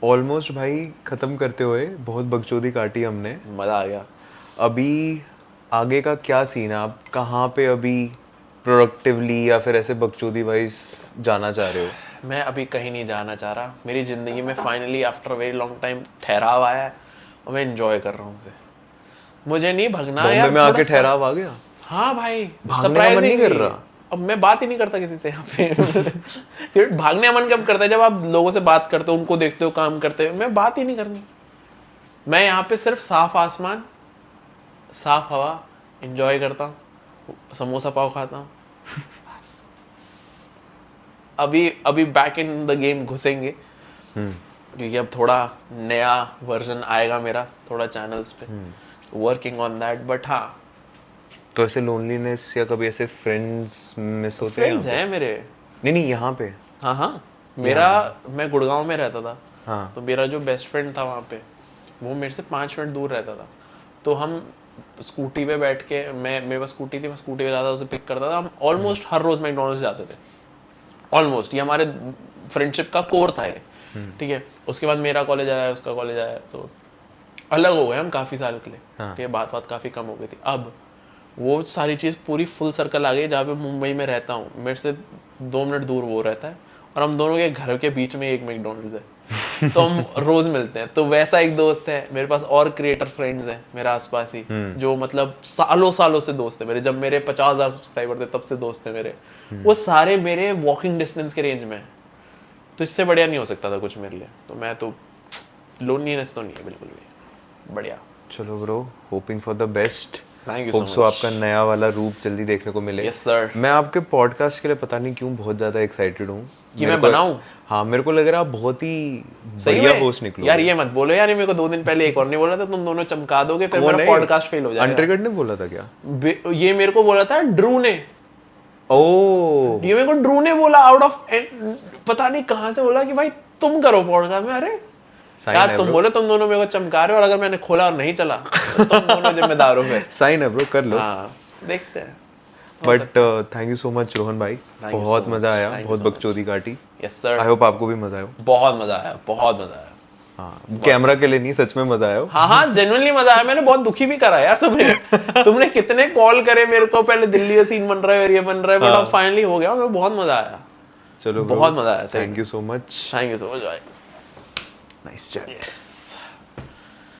ऑलमोस्ट भाई खत्म करते हुए बहुत बकचोदी काटी हमने, मजा आ गया। अभी आगे का क्या सीन है, आप कहाँ पे अभी प्रोडक्टिवली या फिर ऐसे बकचोदी वाइज जाना चाह रहे हो? मैं अभी कहीं नहीं जाना चाह रहा, मेरी जिंदगी में finally after very long time ठहराव आया है और मैं एंजॉय कर रहा हूँ उसे। मुझे नहीं भगना यार, बॉम्बे में आके ठहराव आ गया? हाँ भाई, सरप्राइज नहीं कर रहा। अब मैं बात ही नहीं करता किसी से यहाँ पे भागने मन कब करता है, जब आप लोगों से बात करते हो, उनको देखते हो काम करते हो, मैं बात ही नहीं करनी। मैं यहाँ पे सिर्फ साफ आसमान, साफ हवा एंजॉय करता हूँ, समोसा पाव खाता हूँ। अभी बैक इन द गेम घुसेंगे, क्योंकि अब थोड़ा नया वर्जन आएगा मेरा थोड़ा चैनल्स पे, वर्किंग ऑन दैट। बट हाँ, तो ऐसे लोनलीनेस या कभी ऐसे फ्रेंड्स मिस होते हैं? फ्रेंड्स हैं मेरे। नहीं यहाँ पे हाँ हाँ मेरा मैं गुड़गांव में रहता था हाँ। तो मेरा जो बेस्ट फ्रेंड था वहाँ पे वो मेरे से 5 मिनट दूर रहता था तो हम स्कूटी पे बैठ के मैं मेरे पास स्कूटी थी मैं स्कूटी पे जाता था उसे पिक करता था हम ऑलमोस्ट हर रोज मैकडोनल्ड्स जाते थे ऑलमोस्ट ये हमारे फ्रेंडशिप का कोर था ये ठीक है उसके बाद मेरा कॉलेज आया उसका कॉलेज आया तो अलग हो गए हम काफ़ी साल के लिए ठीक है बात काफ़ी कम हो गई थी अब वो सारी चीज़ पूरी फुल सर्कल आ गई जहाँ पे मुंबई में रहता हूँ मेरे से 2 मिनट दूर वो रहता है और हम दोनों के घर के बीच में एक मैकडोनल्ड्स है तो हम रोज मिलते हैं तो वैसा एक दोस्त है मेरे पास और क्रिएटर फ्रेंड्स हैं मेरे आसपास ही जो मतलब सालों सालों से दोस्त है मेरे जब मेरे 50,000 सब्सक्राइबर थे तब से दोस्त है मेरे वो सारे मेरे वॉकिंग डिस्टेंस के रेंज में है तो इससे बढ़िया नहीं हो सकता था कुछ मेरे लिए तो मैं तो लोनलीनेस तो नहीं है बिल्कुल भी बढ़िया चलो bro hoping for the best thank you so hope so much आपका नया वाला रूप जल्दी देखने को मिले यस सर मैं आपके पॉडकास्ट के लिए पता नहीं क्यों बहुत ज्यादा एक्साइटेड हूँ कि मैं बनाऊं हाँ मेरे को लग रहा है आप बहुत ही सही बढ़िया में? होस्ट निकलो यार ये मत बोलो यार ये मेरे को 2 दिन पहले एक और नहीं बोला था तुम दोनों चमका दोगे फिर मेरा पॉडकास्ट फेल हो जाएगा अनट्रिगर्ड ने बोला था क्या ये मेरे को बोला था ड्रू ने ओ ये मेरे को ड्रू ने बोला आउट ऑफ पता नहीं कहाँ से बोला कि भाई तुम करो पॉडकास्ट में अरे यार तुम बोले तुम दोनों मेरे को चमका रहे हो और अगर मैंने खोला और नहीं चला तो तुम दोनों जिम्मेदार हो फिर साइन है ब्रो कर लो हाँ देखते हैं but thank you so much Rohan भाई बहुत मजा आया बहुत बकचोदी काटी यस सर आई होप आपको भी मजा आया बहुत मजा आया बहुत मजा आया हाँ कैमरा के लिए नहीं सच में मजा आया हाँ हाँ जेन्युइनली मजा आया मैंने बहुत दुखी भी करा यार तुमने कितने कॉल करे मेरे को पहले दिल्ली में सीन बन रहा है और ये बन रहा है बट अब फाइनली हो गया मेरे को बहुत मजा आया चलो बहुत मजा आया thank you so much thank you so much भाई नाइस चैट यस